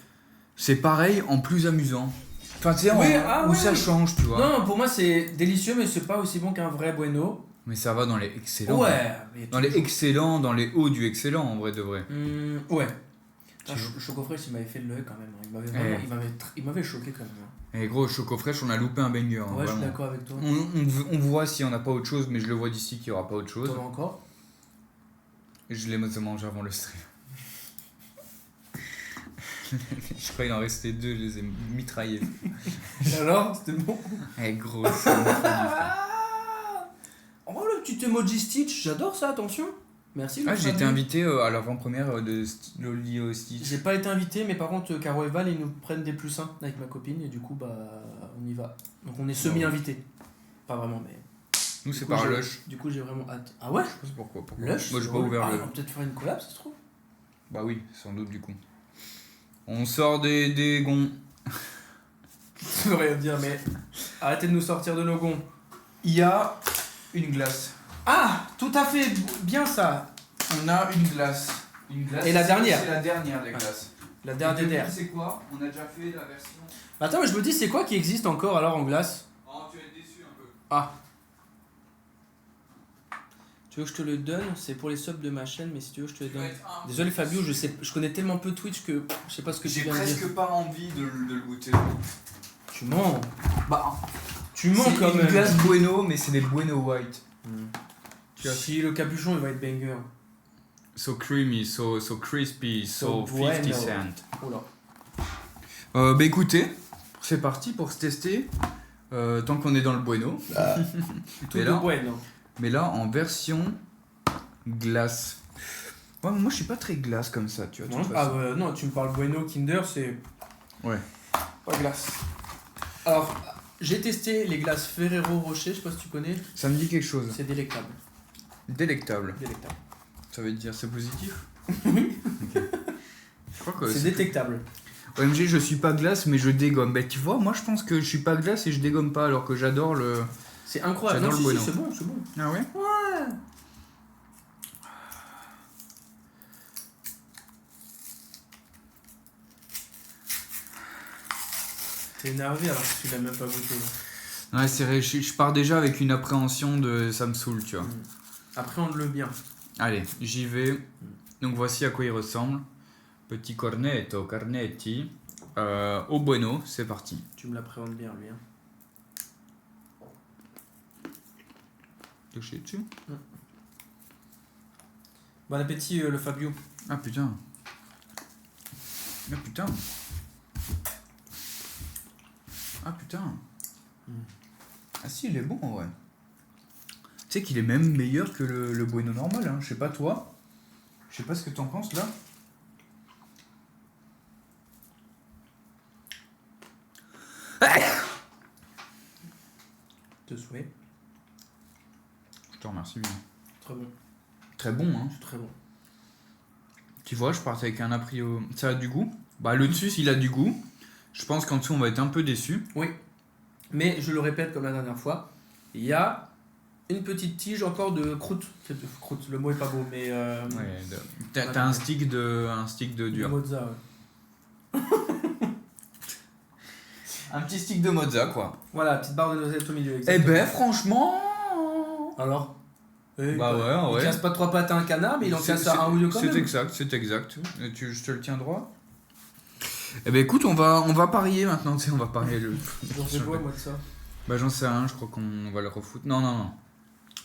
C'est pareil en plus amusant. Enfin, tu sais, Oui, où ça change, tu vois. Non, pour moi, c'est délicieux, mais c'est pas aussi bon qu'un vrai bueno. Mais ça va dans les excellents. Ouais. Mais Dans les excellents, dans les hauts du excellent, en vrai de vrai. Ouais. Choco fraîche, il m'avait fait le quand même. Il m'avait vraiment, il m'avait choqué quand même. Et gros, Choco Fraîche, on a loupé un banger. Ouais, je vraiment. suis d'accord avec toi. On voit s'il n'y en a pas autre chose, mais je le vois d'ici qu'il n'y aura pas autre chose. T'en as encore? Et je les mange avant le stream. Je crois qu'il en restait 2, je les ai mitraillés. Alors, c'était bon? Eh gros, c'est mon frère. Oh, le petit emoji Stitch, j'adore ça, attention. Merci. Ah, le j'ai été Fabio. invité à l'avant-première de Lilo Stitch. J'ai pas été invité, mais par contre, Caro et Val, ils nous prennent des plus 1 avec ma copine, et du coup, bah, on y va. Donc on est semi-invité. Pas vraiment, mais. Nous, Du c'est coup, par j'ai- Lush. Du coup, j'ai vraiment hâte. Ah ouais? Je sais pas pourquoi. Lush? Moi, j'ai c'est pas drôle. ouvert Ah, le. on va peut-être faire une collab, ça se trouve. Bah oui, sans doute du coup. On sort des gonds. Ça veut rien dire, mais. Arrêtez de nous sortir de nos gonds. Il y a une glace. Ah! Tout à fait, bien ça! On a une glace. Et la dernière. C'est la dernière des glaces. La dernière d'air. C'est quoi? On a déjà fait la version. Attends, mais je me dis, c'est quoi qui existe encore alors en glace? Oh, tu vas être déçu un peu. Ah. Tu veux que je te le donne? C'est pour les subs de ma chaîne, mais si tu veux, je te le donne. Désolé Fabio, je connais tellement peu Twitch que je sais pas ce que tu J'ai viens de dire. presque pas envie de le goûter. Tu mens. Bah, Tu mens c'est quand une même. glace Bueno, mais c'est des Bueno White. Tu as- Si le capuchon il va être banger. So creamy, so crispy, So so 50 bueno. cents. Oh là. Bah écoutez, c'est parti pour se tester. Tant qu'on est dans le Bueno. Tout Et de là, bueno. Mais là, en version glace. Ouais, moi, je suis pas très glace comme ça, tu vois. de Non, toute ah façon. non, tu me parles bueno, Kinder, c'est Ouais. pas glace. Alors, j'ai testé les glaces Ferrero Rocher, je sais pas si tu connais. Ça me dit quelque chose. C'est délectable. Délectable. Délectable. Ça veut dire c'est positif. Ok. Je crois que C'est détectable. OMG, je suis pas glace, mais je dégomme. Bah, tu vois, moi, je pense que je suis pas glace et je dégomme pas, alors que j'adore le. C'est incroyable. J'adore Non, le si, si, bueno. c'est bon, c'est bon. Ah ouais. Ouais. T'es énervé alors que tu l'as même pas goûté. Ouais, c'est vrai. Je pars déjà avec une appréhension de ça me saoule, tu vois. Appréhende-le bien. Allez, j'y vais. Donc voici à quoi il ressemble. Petit cornetto, cornetti. Au bueno, c'est parti. Tu me l'appréhendes bien lui. Hein. Touché dessus. Bon appétit le Fabio. Ah putain. Ah putain. Ah putain. Ah si, il est bon en vrai. Tu sais qu'il est même meilleur que le bueno normal, hein. Je sais pas toi. Je sais pas ce que t'en penses là. De souhait. Je te remercie bien. Très bon. Très bon, hein. C'est très bon. Tu vois, je partais avec un a priori. Ça a du goût. Bah le dessus, il a du goût. Je pense qu'en dessous, on va être un peu déçu. Oui. Mais je le répète comme la dernière fois, il y a une petite tige encore de croûte. Croûte, le mot est pas beau, mais. Ouais. T'as un stick de dur. Mozza, ouais. Un petit stick de mozza, quoi. Voilà, petite barre de noisette au milieu. Eh exactement. ben, franchement. Alors Bah ouais, Il ouais. casse pas trois pattes à un canard, mais il en casse à un ou deux quand C'est même. exact, c'est exact. Je te le tiens droit. Eh ben écoute, on va parier maintenant, tu sais, on va parier le. J'en fais quoi, moi, de ça? Bah j'en sais rien, je crois qu'on va le refoutre. Non, non, non.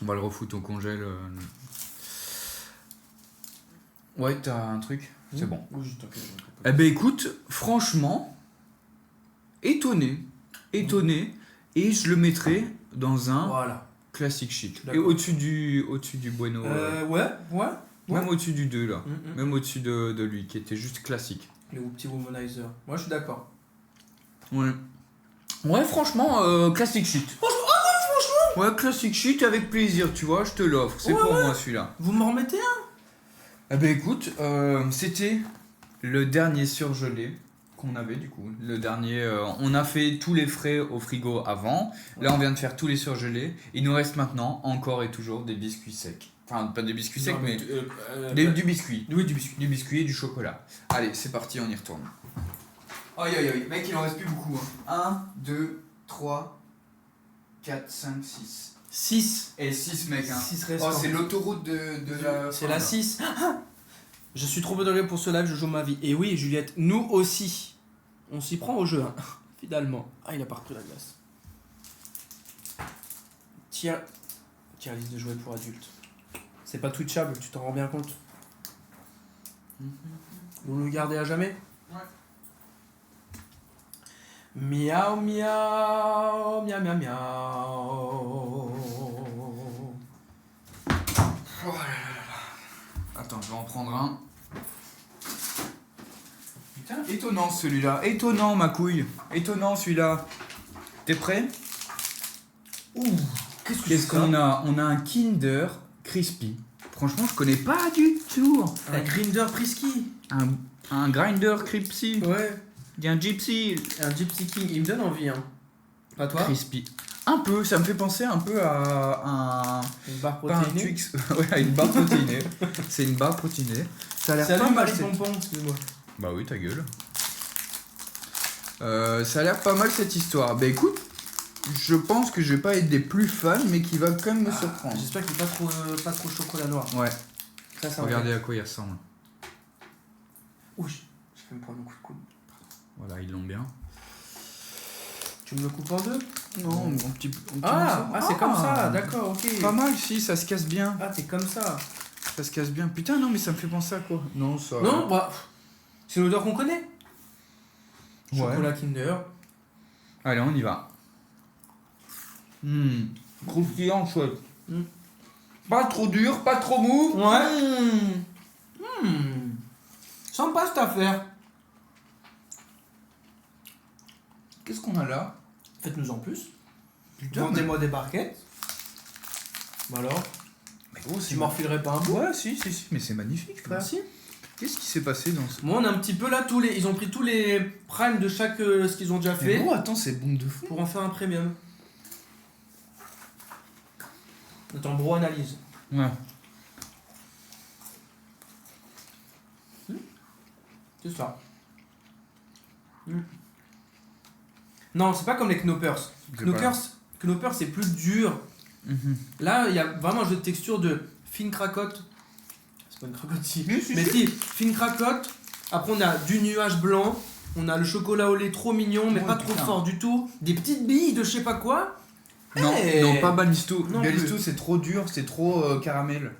On va le refoutre au congèle. Ouais, t'as un truc. C'est bon. Oui, t'inquiète. Eh ben écoute, franchement, étonné. Et je le mettrai dans un Voilà. classique chic. Et D'accord. au-dessus du bueno. Ouais. Même au-dessus du 2 là. Mm. Même au-dessus de lui, qui était juste classique. Le petit womanizer. Moi, je suis d'accord. Ouais. Ouais, franchement, classique shit. Franchement. Ouais, classique shit avec plaisir, tu vois, je te l'offre. C'est pour moi celui-là. Vous m'en remettez un? Eh ben écoute, c'était le dernier surgelé qu'on avait du coup. Le dernier, on a fait tous les frais au frigo avant. Là, on vient de faire tous les surgelés. Il nous reste maintenant encore et toujours des biscuits secs. Enfin, pas des biscuits secs, mais du biscuit. Oui, du biscuit. Du biscuit et du chocolat. Allez, c'est parti, on y retourne. Aïe aïe aïe, mec, il en reste plus beaucoup. 1, 2, 3, 4, 5, 6. 6. Et 6 mec, hein. 6 Oh, restants. c'est l'autoroute de la. C'est la 6. Je suis trop modéré pour ce live, je joue ma vie. Et oui, Juliette, nous aussi. On s'y prend au jeu, hein, finalement. Ah, il a pas repris la glace. Tiens liste de jouets pour adultes. C'est pas twitchable, tu t'en rends bien compte. Vous le gardez à jamais? Ouais. Miaou miaou, miaou miaou miaou. Oh là là là là. Attends, je vais en prendre un. Putain, étonnant celui-là. Étonnant, ma couille. Étonnant celui-là. T'es prêt? Ouh, Qu'est-ce qu'on a? On a un Kinder Crispy. Franchement, je connais pas du tout. Un Grinder Frisky. Un Grinder Crispy. Ouais. Il y a un Gypsy. Un Gypsy King. Il me donne envie, hein. Pas toi? Crispy. Un peu, ça me fait penser un peu à un... Une barre Pas un protéinée. Twix. Ouais, à une barre protéinée. C'est une barre protéinée. Ça a l'air pas Salut mal. Marie Pompon, excuse-moi. Bah oui, ta gueule. Ça a l'air pas mal cette histoire. Bah écoute, je pense que je vais pas être des plus fans, mais qui va quand même me surprendre. J'espère qu'il est pas trop chocolat noir. Ouais, Ça regardez à quoi il ressemble. Ouh, je vais me prendre un coup de coude. Voilà, ils l'ont bien. Tu me le coupes en deux? Non, un petit peu. C'est comme ça, d'accord, ok. Pas mal, si, ça se casse bien. Ah, t'es comme ça. Ça se casse bien. Putain, non, mais ça me fait penser à quoi? Non, ça. Non, bah, c'est l'odeur qu'on connaît. Ouais. Chocolat Kinder. Allez, on y va. Croustillant, chouette. Pas trop dur, pas trop mou. Ouais. Sympa cette affaire. Qu'est-ce qu'on a là? Faites-nous en plus. Putain, Vendez-moi des barquettes. Bah alors, mais gros, tu m'en refilerais pas un bout? Ouais, si, mais c'est magnifique, frère. Merci. Qu'est-ce qui s'est passé dans ce... Moi, on a un petit peu là ils ont pris tous les primes de chaque ce qu'ils ont déjà Mais fait gros, attends, c'est bon de fou. pour en faire un premium. Attends, bro, analyse. Ouais. C'est ça. Non, c'est pas comme les Knoppers. Knoppers, c'est plus dur. Là, il y a vraiment un jeu de texture de fine cracotte. C'est pas une cracotte, si. Mais si, fine cracotte. Après, on a du nuage blanc. On a le chocolat au lait trop mignon, mais Ouais, pas trop putain. fort du tout. Des petites billes de je sais pas quoi. Non, Hey. non, pas Balisto. Non Balisto, plus. c'est trop dur, c'est trop caramel.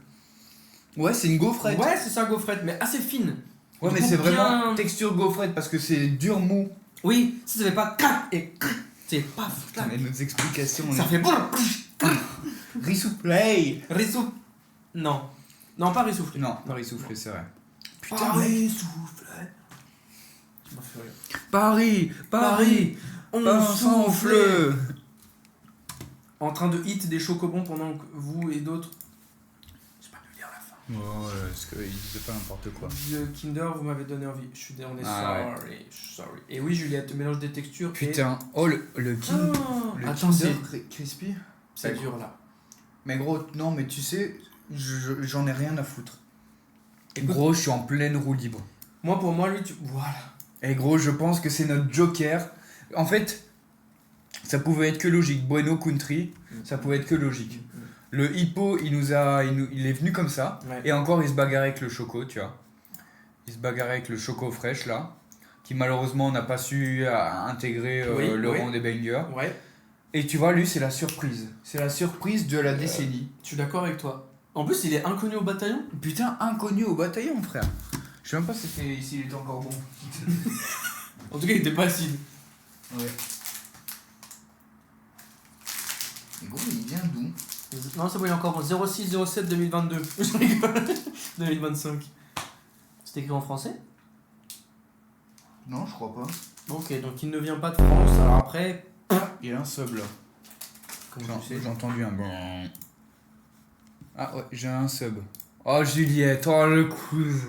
Ouais, c'est une gaufrette. Ouais, c'est ça, gaufrette, mais assez fine. Ouais, Du mais coup, c'est vraiment bien- texture gaufrette parce que c'est dur mou. Oui, ça fait pas crac et crac. C'est paf, Putain, clac. mais nos explications. Ça fait bon. Rissouflé. Rissouf. Non. Non, pas rissouflé. Non, pas rissouflé, c'est vrai. Putain, mec. rissouflé. Tu m'as fait rire. Paris, on pain souffle. souffle. En train de hit des chocobons pendant que vous et d'autres. J'ai pas pu lire la fin. Ouais, parce qu'il disait pas n'importe quoi. Le Kinder, vous m'avez donné envie. Je suis on est Ah sorry. Et oui, Juliette, mélange des textures. Putain, oh le King. Oh, Le attends, Kinder c'est Crispy. c'est dur là. Mais gros, non, mais tu sais, j'en ai rien à foutre. Écoute, Gros, je suis en pleine roue libre. moi pour moi, lui, tu. Voilà. Et gros, je pense que c'est notre Joker. En fait, ça pouvait être que logique. Bueno Country, ça pouvait être que logique. Le hippo, il est venu comme ça. Ouais. Et encore, il se bagarrait avec le choco, tu vois. Il se bagarrait avec le choco fraîche, là. Qui malheureusement n'a pas su intégrer Oui, le oui. rang des bangers. Ouais, Et tu vois, lui, c'est la surprise. C'est la surprise de la décennie. je suis d'accord avec toi. En plus, il est inconnu au bataillon. Putain, inconnu au bataillon, frère. Je sais même pas s'il était encore bon. En tout cas, il était pas acide. Ouais. Mais gros, il vient d'où? Non, c'est bon, il est encore bon. 06-07 2022. Je rigole. 2025. C'est écrit en français? Non, je crois pas. Ok, donc il ne vient pas de France. Alors après, Il y a un sub là. comment tu sais? J'ai entendu un bon. Ah ouais, j'ai un sub. Oh Juliette, oh le cousin.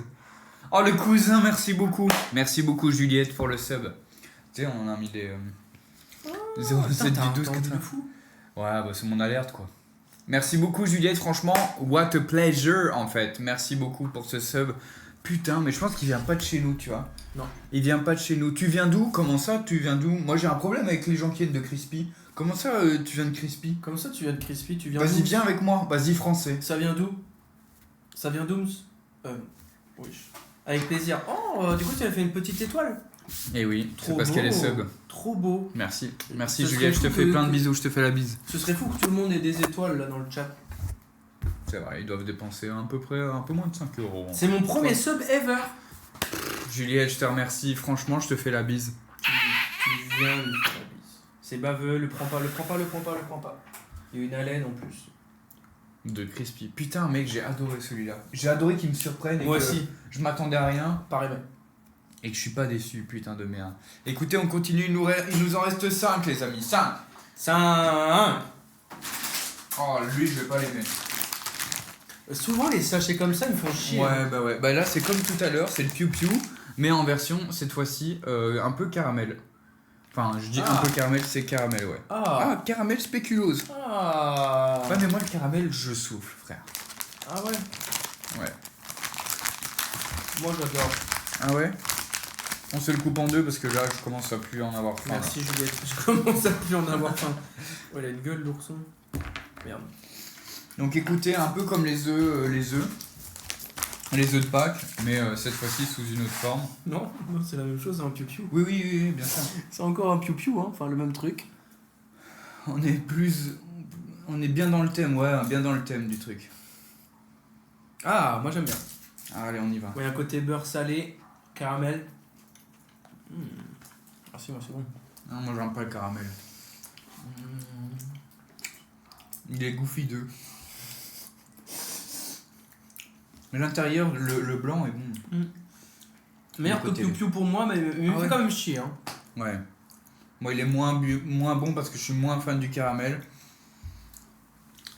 Oh le cousin, merci beaucoup. Merci beaucoup Juliette pour le sub. Tu sais, on en a mis des. 07 Putain, 12 t'as envie de 80. fou. Ouais, bah c'est mon alerte quoi. Merci beaucoup Juliette, franchement, what a pleasure en fait. Merci beaucoup pour ce sub. Putain, mais je pense qu'il vient pas de chez nous, tu vois. Non. Il vient pas de chez nous. Tu viens d'où? Comment ça, tu viens d'où? Moi j'ai un problème avec les gens qui viennent de Crispy. Comment ça, tu viens de Crispy? Comme ça, tu viens de Crispy, tu viens Vas-y, d'où? viens avec moi. Vas-y, français. Ça vient d'où? Ça vient d'où? Oui. Avec plaisir. Oh, du coup, tu as fait une petite étoile. Eh oui, Trop c'est parce beau. qu'elle est sub. Trop beau. Merci. Merci Ce Juliette, je serait te fou fais que- plein de bisous, je te fais la bise. Ce serait fou que tout le monde ait des étoiles là dans le chat. C'est vrai, ils doivent dépenser un peu moins de 5 euros. C'est mon premier sub ever. Juliette, je te remercie. Franchement, je te fais la bise. Tu viens de faire la bise. C'est baveux, le prends pas. Il y a une haleine en plus. de Crispy. Putain, mec, j'ai adoré celui-là. J'ai adoré qu'il me surprenne et Moi que aussi. je m'attendais à rien Pareil. et que je suis pas déçu, putain de merde. Écoutez, on continue, il nous en reste 5, les amis. 5. 5. Oh, lui, je vais pas l'aimer. Souvent, les sachets comme ça, ils me font chier. Ouais, bah ouais. Bah là, c'est comme tout à l'heure, c'est le Piu Piu, mais en version, cette fois-ci, un peu caramel. Enfin, je dis un peu caramel, c'est caramel, ouais. Ah, caramel spéculose. Ah. Ouais, mais moi, le caramel, je souffle, frère. Ah ouais. Ouais. Moi, j'adore. Ah ouais? On se le coupe en deux parce que là, je commence à plus en avoir faim. Merci Juliette, je commence à plus en avoir faim. Oh, il a une gueule, l'ourson. Merde. Donc écoutez, un peu comme les œufs de Pâques, mais cette fois-ci sous une autre forme. Non, c'est la même chose, c'est un piou-piou. Oui, oui, oui, bien sûr. C'est encore un piou-piou, hein, enfin le même truc. On est bien dans le thème, ouais, bien dans le thème du truc. Ah, moi j'aime bien. Ah, allez, on y va. Il y a un côté beurre salé, caramel. Ah si, c'est bon. Non, moi j'aime pas le caramel. Il est goofy d'eux. Mais l'intérieur, le blanc est bon. Meilleur que côté, piou-piou pour moi, mais il me fait ouais. quand même chier. Hein. Ouais. Moi, il est moins bon parce que je suis moins fan du caramel.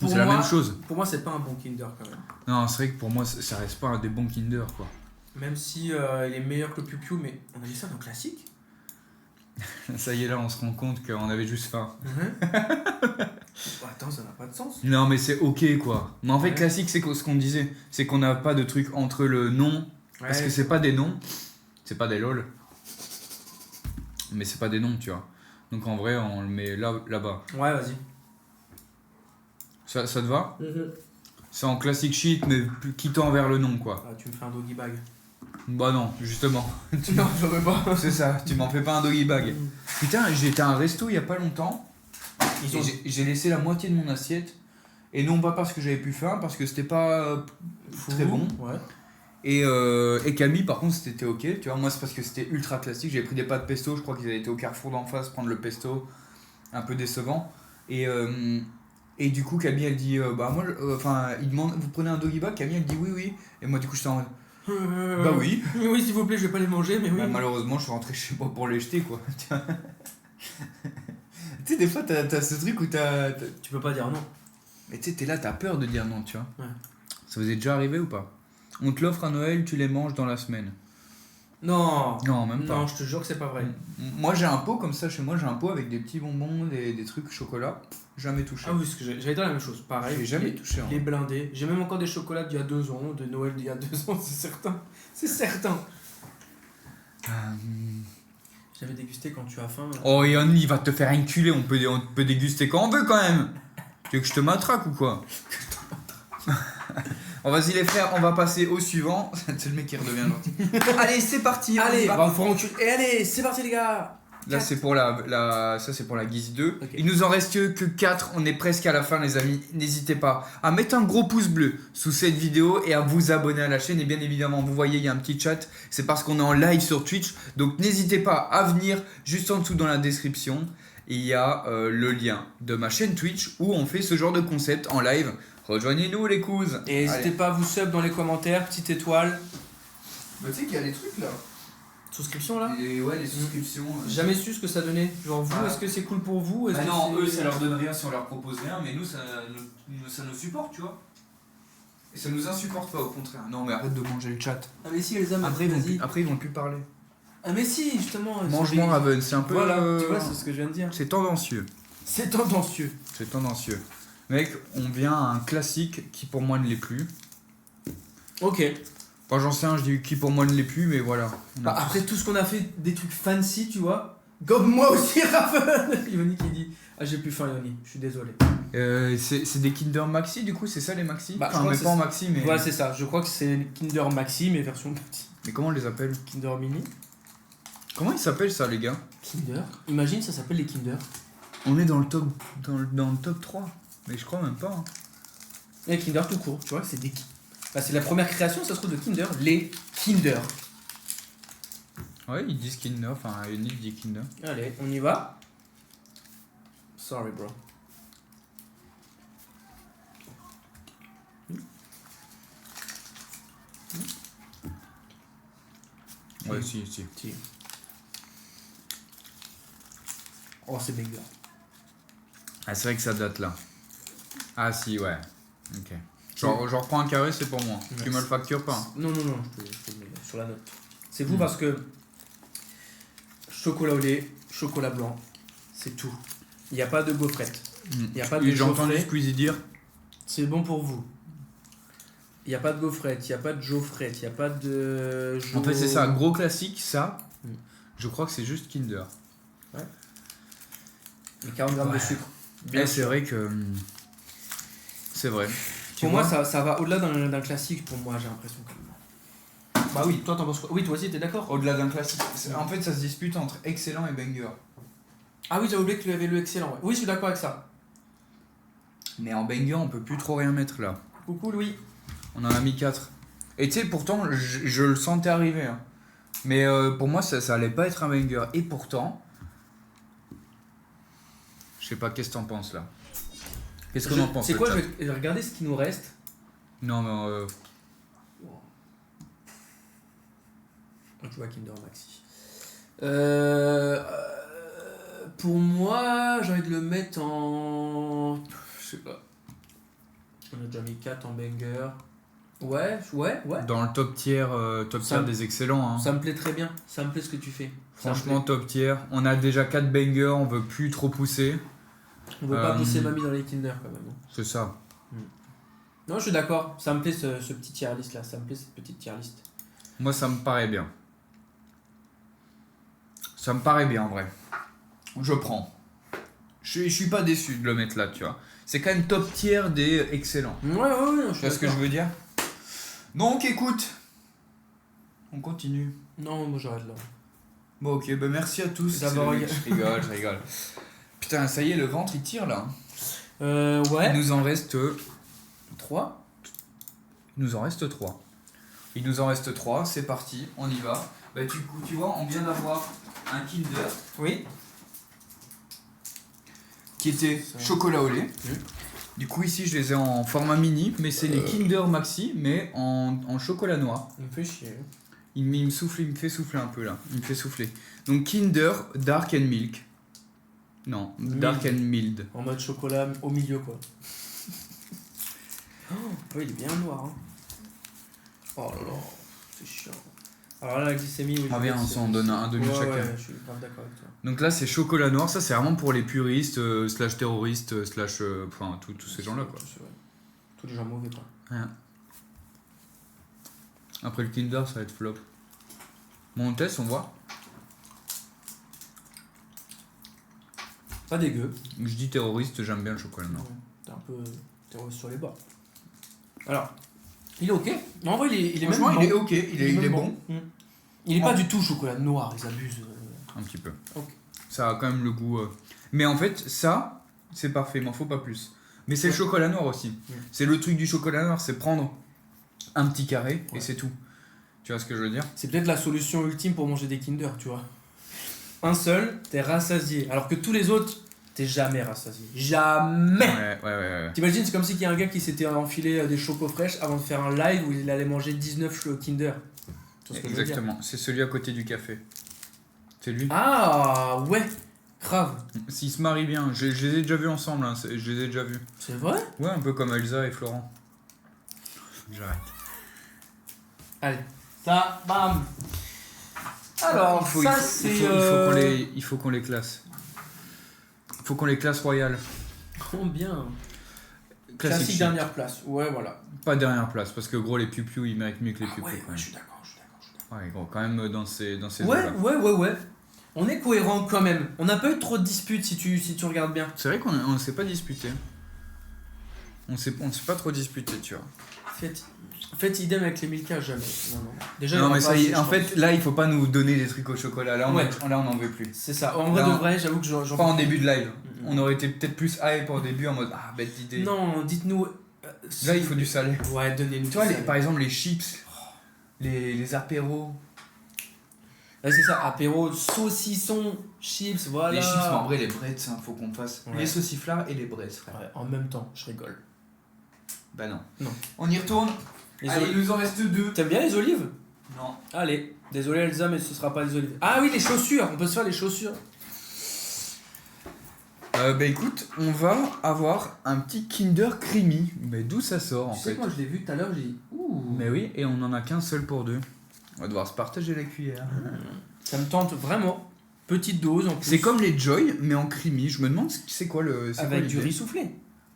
Pour C'est la moi- même chose. Pour moi, c'est pas un bon Kinder quand même. Non, c'est vrai que pour moi, ça reste pas un des bons Kinder, quoi. Même si il est meilleur que le piou-piou, mais on a dit ça dans le classique. Ça y est, là, on se rend compte qu'on avait juste faim. Attends, ça n'a pas de sens. Non, mais c'est ok, quoi. Mais en fait, Ouais. classique, c'est ce qu'on disait. C'est qu'on n'a pas de truc entre le nom. Parce que c'est pas des noms. C'est pas des lol. Mais c'est pas des noms, tu vois. Donc en vrai, on le met là-bas. Ouais, vas-y. Ça te va? C'est en classic shit, mais qui tend vers le nom, quoi. Ah, tu me fais un doggy bag. Bah non, justement. Non, je veux pas. C'est ça, tu m'en fais pas un doggy bag. Putain, j'étais à un resto il y a pas longtemps. Ils Et ont... j'ai laissé la moitié de mon assiette. Et non pas parce que j'avais plus faim, parce que c'était pas très bon. Ouais. Et Camille, par contre, c'était ok. Tu vois, moi, c'est parce que c'était ultra classique. J'avais pris des pâtes pesto. Je crois qu'ils avaient été au Carrefour d'en face prendre le pesto. Un peu décevant. Et du coup, Camille, elle dit bah, moi, enfin, il demande vous prenez un doggy bag? Camille, elle dit oui, oui. Et moi, du coup, j'étais en mode bah oui. Oui, s'il vous plaît, je vais pas les manger, mais oui. Bah, malheureusement, je suis rentré chez moi pour les jeter, quoi. Tu sais, des fois, t'as ce truc où Tu peux pas dire non. Mais tu sais, t'es là, t'as peur de dire non, tu vois. Ouais. Ça vous est déjà arrivé ou pas? On te l'offre à Noël, tu les manges dans la semaine. Non. Non, même pas. Non, je te jure que c'est pas vrai. Moi, j'ai un pot comme ça chez moi, j'ai un pot avec des petits bonbons, des trucs chocolat. Jamais touché. Ah oui, parce que j'allais dire la même chose. Pareil. J'ai jamais les- touché. Les blindés. J'ai même encore des chocolats d'il y a 2 ans, de Noël d'il y a 2 ans, c'est certain. C'est certain. J'avais dégusté quand tu as faim. Oh, Yann, il va te faire enculer, on peut déguster quand on veut quand même. Tu veux que je te matraque ou quoi? Bon, vas-y les frères, on va passer au suivant. C'est le mec qui redevient gentil. Allez, c'est parti. Allez, on va va- me faire enculer. Et allez, c'est parti les gars. Là, c'est pour ça c'est pour la guise 2. Ok. Il nous en reste que 4, on est presque à la fin les amis. N'hésitez pas à mettre un gros pouce bleu sous cette vidéo et à vous abonner à la chaîne. Et bien évidemment, vous voyez, il y a un petit chat. C'est parce qu'on est en live sur Twitch. Donc n'hésitez pas à venir juste en dessous dans la description. Il y a le lien de ma chaîne Twitch où on fait ce genre de concept en live. Rejoignez-nous les cousins. Et n'hésitez pas à vous sub dans les commentaires, petite étoile. Tu sais qu'il y a des trucs là. Souscription là. Les souscriptions. J'ai jamais su ce que ça donnait. Genre vous, Ah. est-ce que c'est cool pour vous? Est-ce Bah que non, c'est- eux ça leur donne rien si on leur propose rien, mais nous ça nous supporte, tu vois. Et ça nous insupporte pas, au contraire. Non, mais arrête de manger le chat. Ah mais si les hommes, Après, vas-y. ils vont plus parler. Ah mais si, justement. Mange-moi Raven, c'est un peu. Voilà, tu vois, c'est ce que je viens de dire. C'est tendancieux. C'est tendancieux. C'est tendancieux. Mec, on vient à un classique qui pour moi ne l'est plus. Ok. Enfin, j'en sais un, je dis qui pour moi ne l'est plus, mais voilà. On a Bah, après tout ce qu'on a fait, des trucs fancy, tu vois. Comme moi aussi, Raven. Yoni qui dit ah j'ai plus faim Yoni, je suis désolé. c'est des Kinder Maxi, du coup, c'est ça les Maxi? Bah, je enfin, crois mais que pas c'est- en Maxi, mais. Voilà c'est ça, je crois que c'est le Kinder Maxi mais version petit. Mais comment on les appelle? Kinder Mini. Comment ils s'appellent ça, les gars? Kinder. Imagine ça s'appelle les Kinder. On est dans le top, dans le top 3. Mais je crois même pas. Hein. Et Kinder tout court, tu vois, c'est des bah, c'est la première création, ça se trouve de Kinder, les Kinder. Ouais, ils disent Kinder, enfin, Unif dit Kinder. Allez, on y va. Sorry bro. Ouais, si. Si. Oh, c'est banger. Ah, c'est vrai que ça date là. Ah, si, ouais. Ok. Genre, je reprends un carré, c'est pour moi. Ouais. Tu me le factures pas. Non, je te le mets sur la note. C'est vous parce que chocolat au lait, chocolat blanc, c'est tout. Il n'y a pas de gaufrette. Il y a pas de J'ai entendu Geoffrey. Squeezie dire. C'est bon pour vous. Il n'y a pas de gaufrette, il n'y a pas de Geoffrey, il n'y a pas de... En fait, c'est ça, gros classique, ça. Mm. Je crois que c'est juste Kinder. Et 40 grammes de Ouais. sucre. Et c'est vrai que. C'est vrai. Pour moi, ça va au-delà d'un classique, pour moi, j'ai l'impression quand même. Bah oui, toi t'en penses quoi? Oui, toi aussi, t'es d'accord? Au-delà d'un classique. En fait, ça se dispute entre excellent et banger. Ah oui, j'ai oublié que tu avais le excellent. Ouais. Oui, je suis d'accord avec ça. Mais en banger, on peut plus trop rien mettre là. Coucou Louis. On en a mis 4. Et tu sais, pourtant, je le sentais arriver. Hein. Mais pour moi, ça allait pas être un banger. Et pourtant. Je sais pas, qu'est-ce que t'en penses là? Qu'est-ce qu'on en pense? C'est le quoi, chat je vais regarder ce qui nous reste. Non, mais. Tu vois Kinder Maxi. Pour moi, j'ai envie de le mettre en... Je sais pas. On a déjà mis 4 en banger. Ouais. Dans le top tier, Ça- des excellents. Hein. Ça me plaît très bien. Ça me plaît ce que tu fais. Ça me Franchement, top tier. On a déjà 4 bangers, on veut plus trop pousser. plaît. On veut pas euh, pousser mamie dans les Kinder quand même. Hein. C'est ça. Non, je suis d'accord. Ça me plaît ce petit tier list là. Ça me plaît cette petite tier list. Moi, ça me paraît bien. Ça me paraît bien en vrai. Je prends. Je suis pas déçu de le mettre là, tu vois. C'est quand même top tier des excellents. Ouais, je Tu suis vois ce que je d'accord. veux dire? Donc écoute, on continue. Non, moi j'arrête là. Bon ok, bah merci à tous. D'abord, C'est le- je rigole. Putain, ça y est, le ventre il tire là. Ouais. Il nous en reste 3. Il nous en reste 3. Il nous en reste 3, c'est parti, on y va. Bah tu vois, on vient d'avoir un Kinder Oui. qui était Ça. chocolat au lait. Du coup ici je les ai en format mini, mais c'est les Kinder Maxi, mais en chocolat noir. Il me fait chier. Il me souffle, il me fait souffler un peu là. Il me fait souffler. Donc Kinder Dark and Milk. Non, Dark and Mild. En mode chocolat au milieu quoi. Oh, oui, il est bien noir. Hein. Oh là là, c'est chiant. Alors là, la glycémie, oui. Ah viens, on s'en donne un demi ouais, chacun. Ouais, je suis grave d'accord avec toi. Donc là c'est chocolat noir, ça c'est vraiment pour les puristes, slash terroristes, slash... Enfin tous ces gens là quoi. C'est vrai. Tous les gens mauvais quoi. Rien. Après le Kinder ça va être flop. Bon on teste, on voit. Pas dégueu. Je dis terroriste, j'aime bien le chocolat noir. T'es un peu terroriste sur les bords. Alors, il est ok. Non, en vrai, il est Franchement même il est bon. ok, il est même bon. Il est Oh. pas du tout chocolat noir, ils abusent. Un petit peu. Ok. Ça a quand même le goût... Mais en fait ça, c'est parfait, il m'en faut pas plus. Mais c'est le chocolat noir aussi. C'est le truc du chocolat noir, c'est prendre un petit carré et Ouais. c'est tout. Tu vois ce que je veux dire? C'est peut-être la solution ultime pour manger des Kinder, tu vois. Un seul, t'es rassasié. Alors que tous les autres, t'es jamais rassasié. Jamais. Ouais. T'imagines, c'est comme si il y a un gars qui s'était enfilé des chocos fraîches avant de faire un live où il allait manger 19 Kinder. Tu vois ce que je veux dire. Exactement, c'est celui à côté du café. C'est lui. Ah ouais, grave. S'ils se marient bien, je les ai déjà vus ensemble, hein, je les ai déjà vus. C'est vrai. Ouais, un peu comme Elsa et Florent. J'arrête. Allez, ça, bam. Alors, ça c'est... Il faut qu'on les classe. Il faut qu'on les classe royales. Combien? Classique chic. Dernière place. Ouais, voilà. Pas dernière place, parce que gros, les pupiou, ils méritent mieux que les Ah pupiou ouais, quand même. je suis d'accord. Ouais, gros, quand même dans ces Ouais, eaux-là. ouais. On est cohérent quand même. On n'a pas eu trop de disputes si tu regardes bien. C'est vrai qu'on s'est pas disputé. On s'est pas trop disputé, tu vois. Faites idem avec les Milka, jamais. Non. Déjà, il y Non, aura mais pas ça y assez, est, je en pense. fait, là, il faut pas nous donner des trucs au chocolat. Là, Ouais. on en veut plus. C'est ça. En vrai Non. de vrai, j'avoue que j'en Pas en début de live. Mhm. On aurait été peut-être plus hype au début en mode ah, bête d'idée. Non, dites-nous. Là, il faut du salé. Ouais, donnez-nous. Tu vois, du salé. par exemple, les chips, les apéros. Ouais, c'est ça. Apéro, saucisson, chips, voilà. Les chips, mais en vrai, les breads, hein, faut qu'on fasse. Ouais. Les sauciflars et les breads, frère. Ouais, en même temps, je rigole. Bah non. Non. On y retourne. Les Allez, olives. il nous en reste 2. T'aimes bien les olives? Non. Allez, désolé Elsa, mais ce sera pas des olives. Ah oui, les chaussures, on peut se faire les chaussures. Bah écoute, on va avoir un petit Kinder Creamy. Mais d'où ça sort en Tu sais fait? que moi je l'ai vu tout à l'heure, j'ai dit ouh. Mais oui, et on en a qu'un seul pour deux. On va devoir se partager la cuillère. Ça me tente vraiment. Petite dose en plus. C'est comme les Joy, mais en creamy. Je me demande c'est quoi le. C'est quoi avec du l'idée? riz soufflé.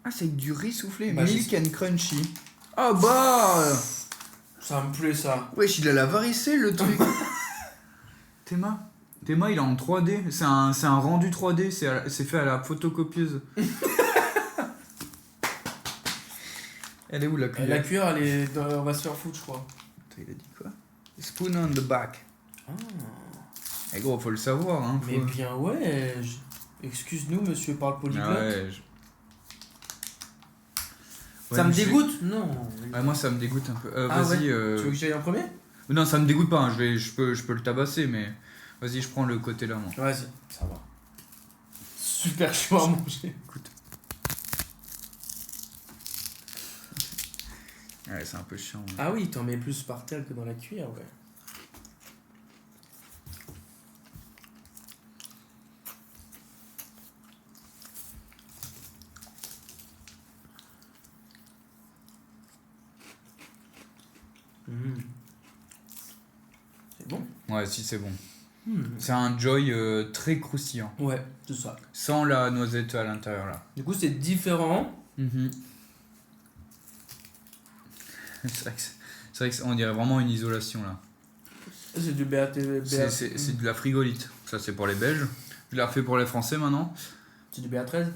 Ah, c'est avec du riz soufflé. Bah, Milk and crunchy. Ah bah Ça me plaît ça. wesh, il a la varicelle le truc. Théma, il est en 3D. C'est un rendu 3D. C'est fait à la photocopieuse. Elle est où la cuillère? La cuillère, elle est on va se faire foutre, je crois. Attends, il a dit quoi? Spoon on the back. Ah. Eh gros, faut le savoir. Hein, Mais bien ouais. Excuse-nous, monsieur parle polyglotte. Ah ouais, Ça me dégoûte? Non. Ouais, moi ça me dégoûte un peu. Ah Vas-y. Tu veux que j'aille en premier? Non, ça me dégoûte pas. Hein. Je peux le tabasser, mais vas-y, je prends le côté là, moi. Vas-y, ça va. Super chaud à manger. Écoute. Ouais, c'est un peu chiant. Ouais. Ah oui, t'en mets plus par terre que dans la cuillère, ouais. C'est bon. Ouais, si c'est bon. Mmh. C'est un Joy très croustillant. Ouais, tout ça. Sans la noisette à l'intérieur là. Du coup, c'est différent. C'est vrai qu'on dirait vraiment une isolation là. C'est du BAT. C'est de la frigolite. Ça c'est pour les Belges. Je l'ai refait pour les Français maintenant. C'est du BA13.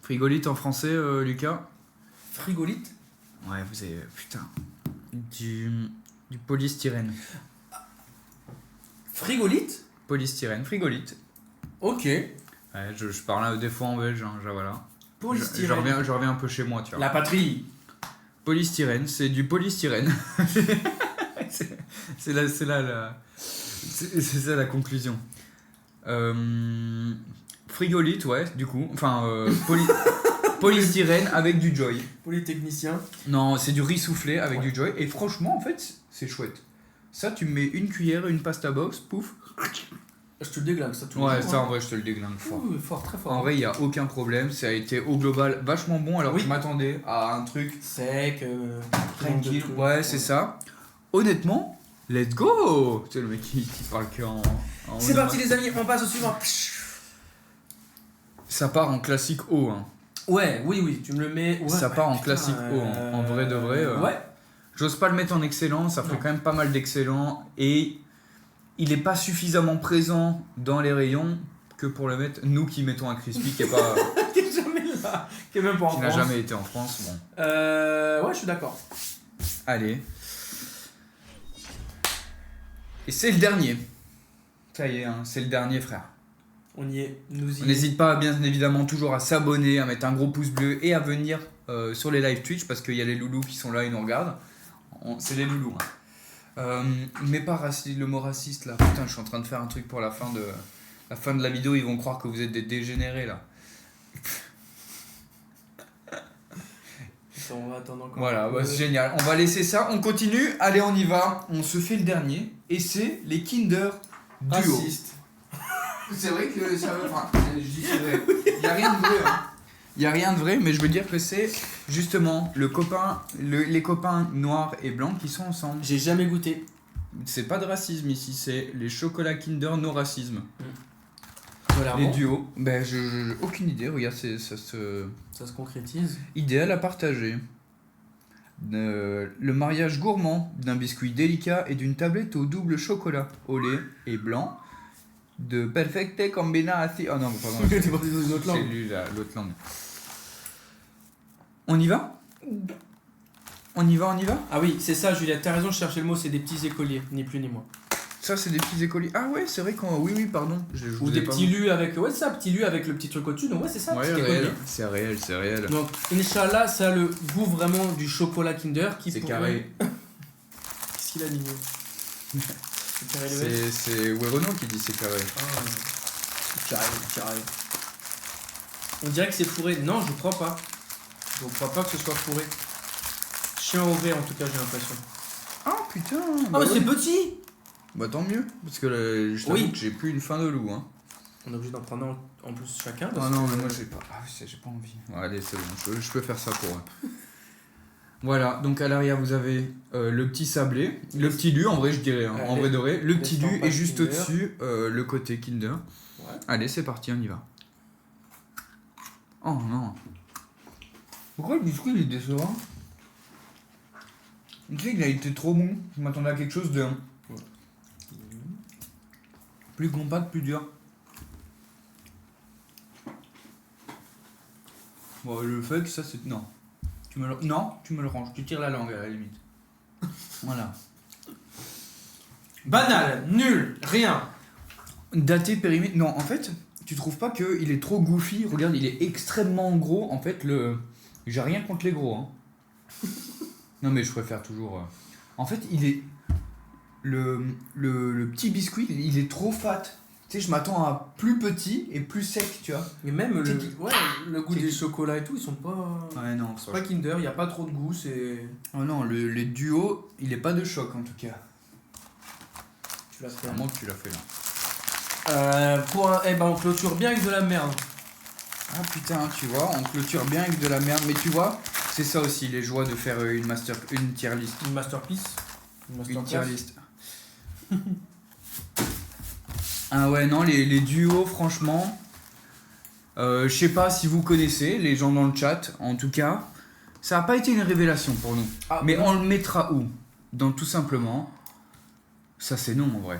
Frigolite en français, Lucas? Frigolite. Ouais, vous avez. Putain. Du polystyrène. Frigolite. Polystyrène, frigolite. Ok. Ouais, je parle des fois en belge, hein, voilà. Polystyrène. Je reviens un peu chez moi, tu vois. La patrie. Polystyrène, c'est du polystyrène. c'est ça la conclusion. Frigolite, ouais, du coup. Enfin, polystyrène avec du Joy. Polytechnicien. Non, c'est du riz soufflé avec du Joy. Et franchement, en fait, c'est chouette. Ça, tu me mets une cuillère, une pasta box, pouf. Je te le déglingue, ça tout Ouais, le temps, ça hein. en vrai, je te le déglingue fort. Oui, fort, très fort. En vrai, il n'y a aucun problème. Ça a été au global vachement bon. Alors Oui. que je m'attendais à un truc Sec, tranquille. truc, Ouais, c'est ça. Honnêtement, let's go! Tu sais, le mec qui parle que en C'est parti les amis, on passe au suivant. Ça part en classique haut. Hein. Ouais, oui, tu me le mets. Ouais, Ça part en putain, classique haut. En vrai de vrai. Ouais. J'ose pas le mettre en excellent. Ça ferait Non. quand même pas mal d'excellent. Et il est pas suffisamment présent dans les rayons que pour le mettre. Nous qui mettons un crispy qui est pas. Qui est jamais là. Qui est même pas en qui France. n'a jamais été en France. Bon. Ouais, je suis d'accord. Allez. Et c'est le dernier. Ça y est, hein, c'est le dernier, frère. On y est, nous y On est. n'hésite pas, bien évidemment, toujours à s'abonner, à mettre un gros pouce bleu et à venir sur les live Twitch parce qu'il y a les loulous qui sont là, ils nous regardent. C'est les loulous. Hein. Mais pas le mot raciste là. Putain, je suis en train de faire un truc pour la fin de la vidéo. Ils vont croire que vous êtes des dégénérés là. Attends, on va attendre encore. Voilà, un peu. bah, c'est génial. On va laisser ça. On continue. Allez, on y va. On se fait le dernier. Et c'est les Kinder Duo. Raciste. C'est vrai que ça veut. Enfin, je dis c'est vrai. Il n'y a rien de vrai. Hein. Il n'y a rien de vrai, mais je veux dire que c'est justement les copains noirs et blancs qui sont ensemble. J'ai jamais goûté. C'est pas de racisme ici, c'est les chocolats Kinder no racisme. Voilà, Les bon. duos. Ben, j'ai aucune idée. Regarde, ça se. Ça se concrétise. Idéal à partager. Le mariage gourmand d'un biscuit délicat et d'une tablette au double chocolat, au lait et blanc. De perfecte combination. Oh non, pardon. T'es parti dans une autre C'est langue. lui, l'autre langue. On y va? On y va? Ah oui, c'est ça, Juliette, t'as raison, je cherchais le mot, c'est des petits écoliers, ni plus ni moins. Ça, c'est des petits écoliers. Ah ouais, c'est vrai qu'on. Oui, pardon. Ou des petits lus avec. Ouais, c'est ça, petits lus avec le petit truc au-dessus, donc ouais, c'est ça, Ouais, petit écolier. réel. C'est réel. Donc, Inch'Allah, ça a le goût vraiment du chocolat Kinder qui C'est pourrait- carré. Qu'est-ce qu'il a, Nino? C'est carré le mec. C'est Werono qui dit c'est carré. Ah, c'est carré. On dirait que c'est fourré. Non, je crois pas. Je crois pas que ce soit fourré. chiant à ouvrir en tout cas, j'ai l'impression. Ah putain. Ah, bah mais c'est ouais. petit. Bah tant mieux, parce que là, je t'avoue Oui. que j'ai plus une faim de loup. Hein. On est obligé d'en prendre un en plus chacun. Ah non, mais moi j'ai pas. Ah, j'ai pas envie. Ouais, allez, c'est bon, je peux faire ça pour eux. Voilà, donc à l'arrière vous avez le petit sablé, le petit lu en vrai je dirais, hein, en vrai de vrai, le petit lu et juste Kinder. au-dessus le côté Kinder. Ouais. Allez, c'est parti, on y va. Oh non. Pourquoi le biscuit il est décevant? Tu sais qu'il a été trop bon, je m'attendais à quelque chose de plus compact, plus dur. Bon, le fake, ça c'est... Non. Non, tu me le ranges, tu tires la langue à la limite. Voilà. Banal, nul, rien. Daté, périmé... Non, en fait, tu trouves pas qu'il est trop goofy? Regarde, il est extrêmement gros. En fait, j'ai rien contre les gros. Hein. Non, mais je préfère toujours... En fait, il est... Le petit biscuit, il est trop fat. Tu sais, je m'attends à plus petit et plus sec, tu vois. Et même C'est le goût des chocolats et tout, ils sont pas... Ouais, non, C'est pas Kinder, il n'y a pas trop de goût, c'est... Oh non, le duo, il est pas de choc en tout cas. Tu l'as fait. Vraiment que tu l'as fait là. Eh ben on clôture bien avec de la merde. Ah putain, tu vois, on clôture bien avec de la merde, mais tu vois, c'est ça aussi les joies de faire une tier list. Une masterpiece. Une tier list. Ah ouais, non, les duos, franchement, je sais pas si vous connaissez, les gens dans le chat, en tout cas, ça a pas été une révélation pour nous. Ah, Mais non. on le mettra où? Dans tout simplement, ça c'est non en vrai.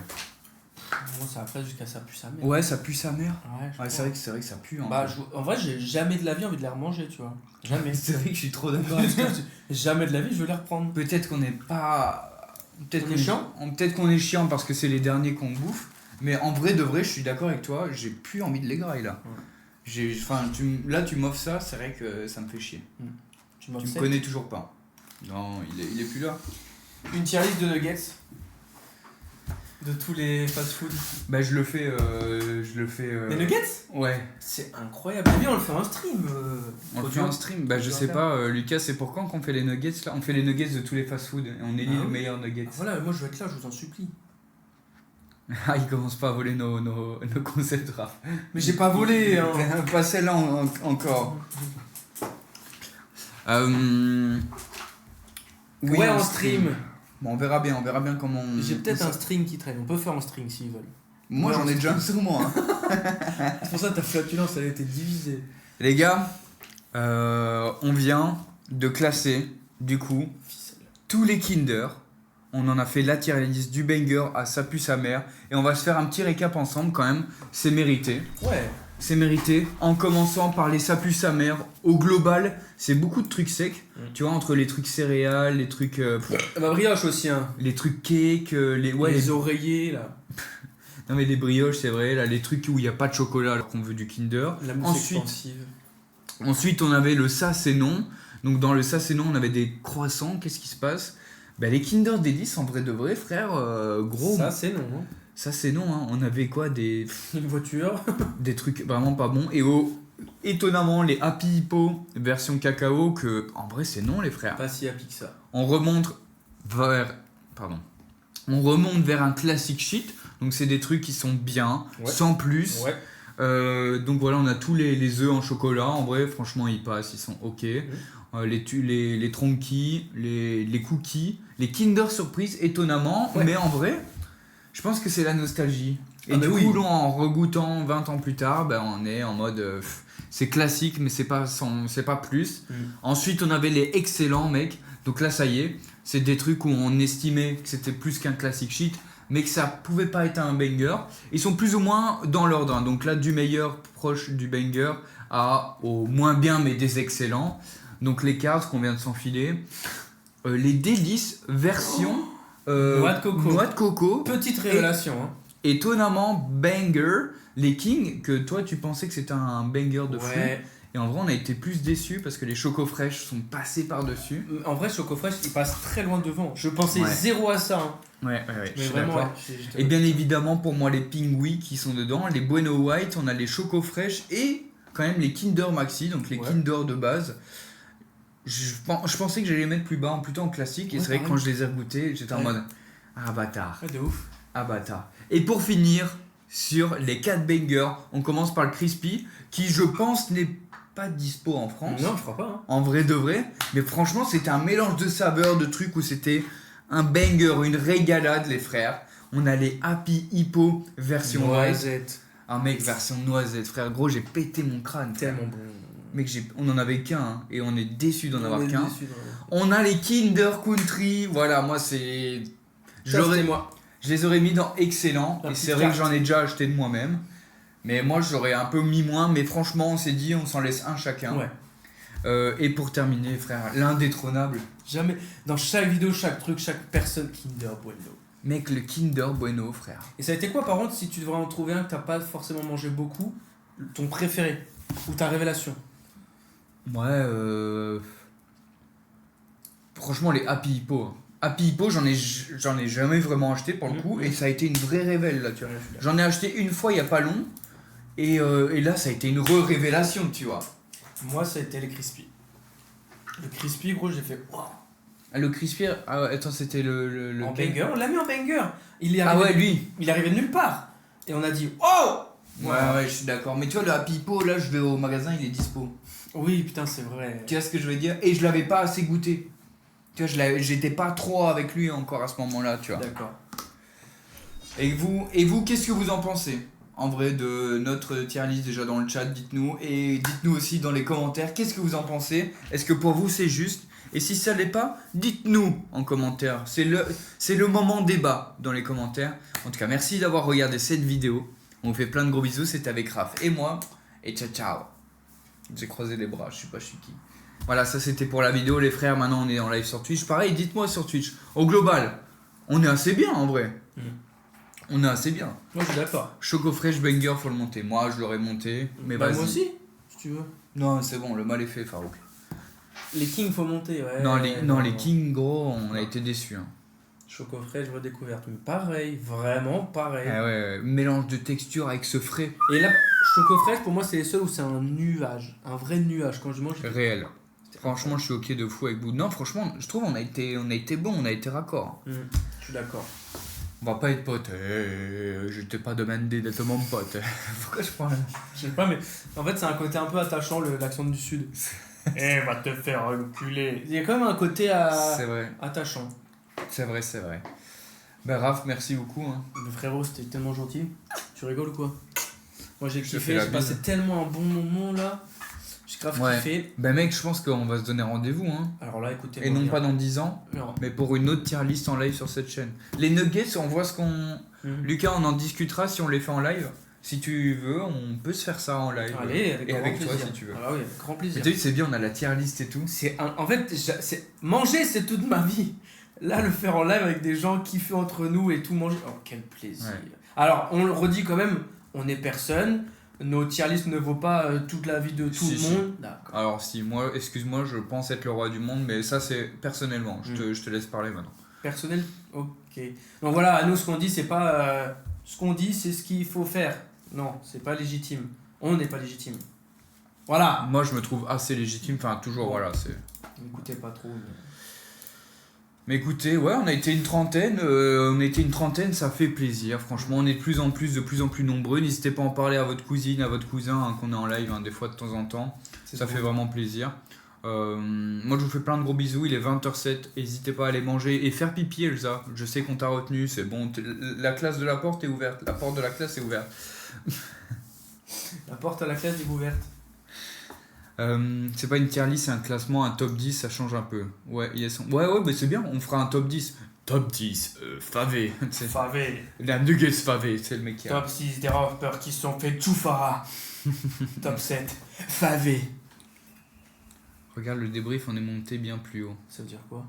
Moi ça après jusqu'à ça pue sa mère. Ouais, ça pue sa mère. Ouais, je Ouais, crois. c'est vrai que ça pue. Bah, en vrai, j'ai jamais de la vie envie de les remanger, tu vois. Jamais. C'est vrai que je suis trop d'accord avec toi. Jamais de la vie, je veux les reprendre. Peut-être qu'on n'est pas. Peut-être On est chiant. Peut-être qu'on est chiant parce que c'est les derniers qu'on bouffe. Mais en vrai de vrai, je suis d'accord avec toi. J'ai plus envie de les grailler là. Ouais. Enfin, là, tu m'offres ça, c'est vrai que ça me fait chier. Tu Tu me connais toujours pas. Non, il est plus là. Une tier list de nuggets. De tous les fast-food. Bah, je le fais. Les nuggets? Ouais. C'est incroyable. Viens, on le fait en stream. On le fait en stream. Bah, je sais pas, Lucas, c'est pour quand qu'on fait les nuggets là? On fait les nuggets de tous les fast-food et on élit Ah les ouais. meilleurs nuggets. Ah, voilà, moi je veux être là, je vous en supplie. Ah, il commence pas à voler nos concepts rap. Mais j'ai pas volé, hein. Pas celle-là encore. Oui, Ouais, en stream. Bon, on verra bien comment on... J'ai peut-être un string qui traîne. On peut faire en string s'ils veulent. Moi, Ouais, j'en ai en déjà un sur moi. Hein. C'est pour ça que ta flatulence elle a été divisée. Les gars, on vient de classer, du coup, tous les Kinder. On en a fait la tier list du banger à sa pue sa mère. Et on va se faire un petit récap ensemble quand même. C'est mérité. Ouais. C'est mérité. En commençant par les sa pue sa mère. Au global, c'est beaucoup de trucs secs. Tu vois, entre les trucs céréales, les trucs... Ma brioche aussi, hein. les trucs cake, Les oreillers, là. Non mais les brioches, c'est vrai. Là, les trucs où il n'y a pas de chocolat alors qu'on veut du Kinder. La mousse expansive. Ensuite, on avait le ça c'est non. Donc dans le ça c'est non, on avait des croissants. Qu'est-ce qui se passe? Bah, les Kinder Délices, en vrai de vrai, frère, gros. Ça, c'est non. Hein. Ça c'est non, hein. On avait quoi? Une voiture. Des trucs vraiment pas bons. Et étonnamment, les Happy Hippo version cacao, que en vrai c'est non, les frères. Pas si happy que ça. On remonte vers un classic shit. Donc c'est des trucs qui sont bien, Ouais. sans plus. Ouais. Donc voilà, on a tous les œufs en chocolat. En vrai, franchement, ils passent, ils sont ok. Les tronquis, les cookies, les Kinder Surprise, étonnamment. Ouais. Mais en vrai, je pense que c'est la nostalgie. Et Ah du bah coup, oui. là, en regoûtant 20 ans plus tard, ben, on est en mode... c'est classique, mais c'est pas plus. Ensuite, on avait les excellents, mec. Donc là, ça y est, c'est des trucs où on estimait que c'était plus qu'un classic shit, mais que ça pouvait pas être un banger. Ils sont plus ou moins dans l'ordre. Hein. Donc là, du meilleur proche du banger au moins bien, mais des excellents. Donc les cartes qu'on vient de s'enfiler. Les délices version Noix de coco. noix de coco. Petite révélation. Hein. Étonnamment, banger. Les Kings, que toi tu pensais que c'était un banger de fou. Ouais. Et en vrai, on a été plus déçus parce que les chocos fraîches sont passés par-dessus. En vrai, Choco Fresh, il passe très loin devant. Je pensais Ouais. zéro à ça. Hein. Ouais, je Mais suis vraiment, d'accord. ouais, Et bien évidemment, pour moi, les Pingui qui sont dedans, les Bueno White, on a les chocos fraîches et quand même les Kinder Maxi, donc les Ouais. Kinder de base. Je pensais que j'allais les mettre plus bas, plutôt en classique. Et Ouais, c'est vrai que pareil. quand je les ai goûtés, j'étais en Ouais. mode ah bâtard, Ouais, de ouf. ah bâtard. Et pour finir, sur les 4 bangers, on commence par le crispy, qui je pense n'est pas dispo en France. Non, je crois pas. Hein. En vrai de vrai. Mais franchement, c'était un mélange de saveurs, de trucs où c'était un banger, une régalade, les frères. On a les Happy Hippo version white. Noisette. Ah mec, version noisette, frère. Gros, j'ai pété mon crâne. frère. Tellement bon. Mec, on en avait qu'un hein, et on est déçu d'en avoir On est qu'un. déçus, non. On a les Kinder Country. Voilà, moi c'est. Ça, c'était moi. Je les aurais mis dans excellent. La Et petite c'est vrai que carte. j'en ai déjà acheté de moi-même. Mais moi, j'aurais un peu mis moins. Mais franchement, on s'est dit, on s'en laisse un chacun. Ouais. Et pour terminer, frère, l'indétrônable. Jamais. Dans chaque vidéo, chaque truc, chaque personne, Kinder Bueno. Mec, le Kinder Bueno, frère. Et ça a été quoi, par contre, si tu devrais en trouver un que t'as pas forcément mangé beaucoup, ton préféré ou ta révélation? Ouais, franchement, les Happy Hippo. hein. Happy Hippo, j'en ai jamais vraiment acheté pour le coup. Mhm. Et ça a été une vraie révèle là, tu vois. Ouais, je suis d'accord. J'en ai acheté une fois il y a pas long. Et là, ça a été une révélation, tu vois. Moi, ça a été les crispy. Le crispy, gros, j'ai fait waouh. Le crispy, ah ouais, attends, c'était le En banger, on l'a mis en banger. Il est Ah arrivé, ouais, lui. il est arrivé de nulle part. Et on a dit oh. Ouais, je suis d'accord. Mais tu vois, le Happy Hippo, là, je vais au magasin, il est dispo. Oui, putain, c'est vrai. Tu vois ce que je veux dire? Et je l'avais pas assez goûté. Tu vois, j'étais pas trop avec lui encore à ce moment-là, tu vois. D'accord. Et vous, qu'est-ce que vous en pensez? En vrai, de notre tier list déjà dans le chat, dites-nous. Et dites-nous aussi dans les commentaires, qu'est-ce que vous en pensez? Est-ce que pour vous c'est juste? Et si ça l'est pas, dites-nous en commentaire. C'est le moment débat dans les commentaires. En tout cas, merci d'avoir regardé cette vidéo. On vous fait plein de gros bisous. C'était avec Raph et moi. Et ciao ciao. J'ai croisé les bras, je sais pas je suis qui. Voilà, ça c'était pour la vidéo les frères. Maintenant on est en live sur Twitch. Pareil, dites-moi sur Twitch. Au global, on est assez bien en vrai. On est assez bien. Moi, je suis d'accord. Choco Fresh Banger, faut le monter. Moi, je l'aurais monté, mais Bah, vas-y. moi aussi, si tu veux. Non, c'est bon, le mal est fait, Farouk. Les Kings, faut monter, ouais. non, les Kings, gros, on a été déçus. Hein. Choco fraîche, redécouverte. Mais pareil, vraiment pareil. Ah ouais, mélange de texture avec ce frais Et là, choco fraîche, pour moi, c'est les seuls où c'est un nuage. Un vrai nuage. Quand je mange, réel. Franchement, je suis ok de fou avec vous. Non, franchement, je trouve on a été bon, on a été raccord. Je suis d'accord. On va pas être potes. Je t'ai pas demandé d'être mon pote. Pourquoi je parle? Je sais pas, mais en fait, c'est un côté un peu attachant, l'accent du Sud. Eh, va te faire reculer. Il y a quand même un côté C'est vrai, attachant. c'est vrai, c'est vrai. Ben Raph, merci beaucoup. Hein. Le frérot, c'était tellement gentil. Tu rigoles ou quoi? Moi, j'ai Je te kiffé, fais la j'ai passé bise. tellement un bon moment là. J'ai grave Ouais. kiffé. Ben mec, je pense qu'on va se donner rendez-vous. Hein. Alors là, écoutez. Et non pas dans 10 ans, Non. mais pour une autre tier list en live sur cette chaîne. Les nuggets, on voit ce qu'on... Lucas, on en discutera si on les fait en live. Si tu veux, on peut se faire ça en live. Allez, avec Et grand avec toi plaisir. si tu veux. Ah oui, avec grand Mais plaisir. t'as vu, c'est bien, on a la tier list et tout. En fait, manger, c'est toute ma vie. Là, le faire en live avec des gens kiffer entre nous et tout manger. Oh, quel plaisir. Ouais. Alors, on le redit quand même, on est personne. Nos tier list ne vaut pas toute la vie de tout Si, le si. monde. D'accord. Alors si, moi, excuse-moi, je pense être le roi du monde, mais ça c'est personnellement. Je te laisse parler maintenant. Personnel, ok. Donc voilà, à nous, ce qu'on dit, c'est pas. Ce qu'on dit, c'est ce qu'il faut faire. Non, c'est pas légitime. On n'est pas légitime. Voilà. Moi je me trouve assez légitime, enfin toujours, voilà. c'est. N'écoutez pas trop. Mais écoutez, ouais, on a été une trentaine, ça fait plaisir. Franchement, on est de plus en plus nombreux. N'hésitez pas à en parler à votre cousine, à votre cousin, hein, qu'on est en live des fois de temps en temps. Ça fait vraiment plaisir. Moi je vous fais plein de gros bisous, il est 20h07, n'hésitez pas à aller manger et faire pipi Elsa, je sais qu'on t'a retenu, c'est bon, la classe de la porte est ouverte, la porte de la classe est ouverte. La porte à la classe est ouverte. C'est pas une tier list, c'est un classement, un top 10, ça change un peu. Ouais, ouais, mais c'est bien, on fera un top 10. Top 10, favé. Favé. La nuggets favé, c'est le mec qui a. Top 6 des rappeurs qui se sont fait Choufara. Top 7. Favé. Regarde le débrief, on est monté bien plus haut. Ça veut dire quoi?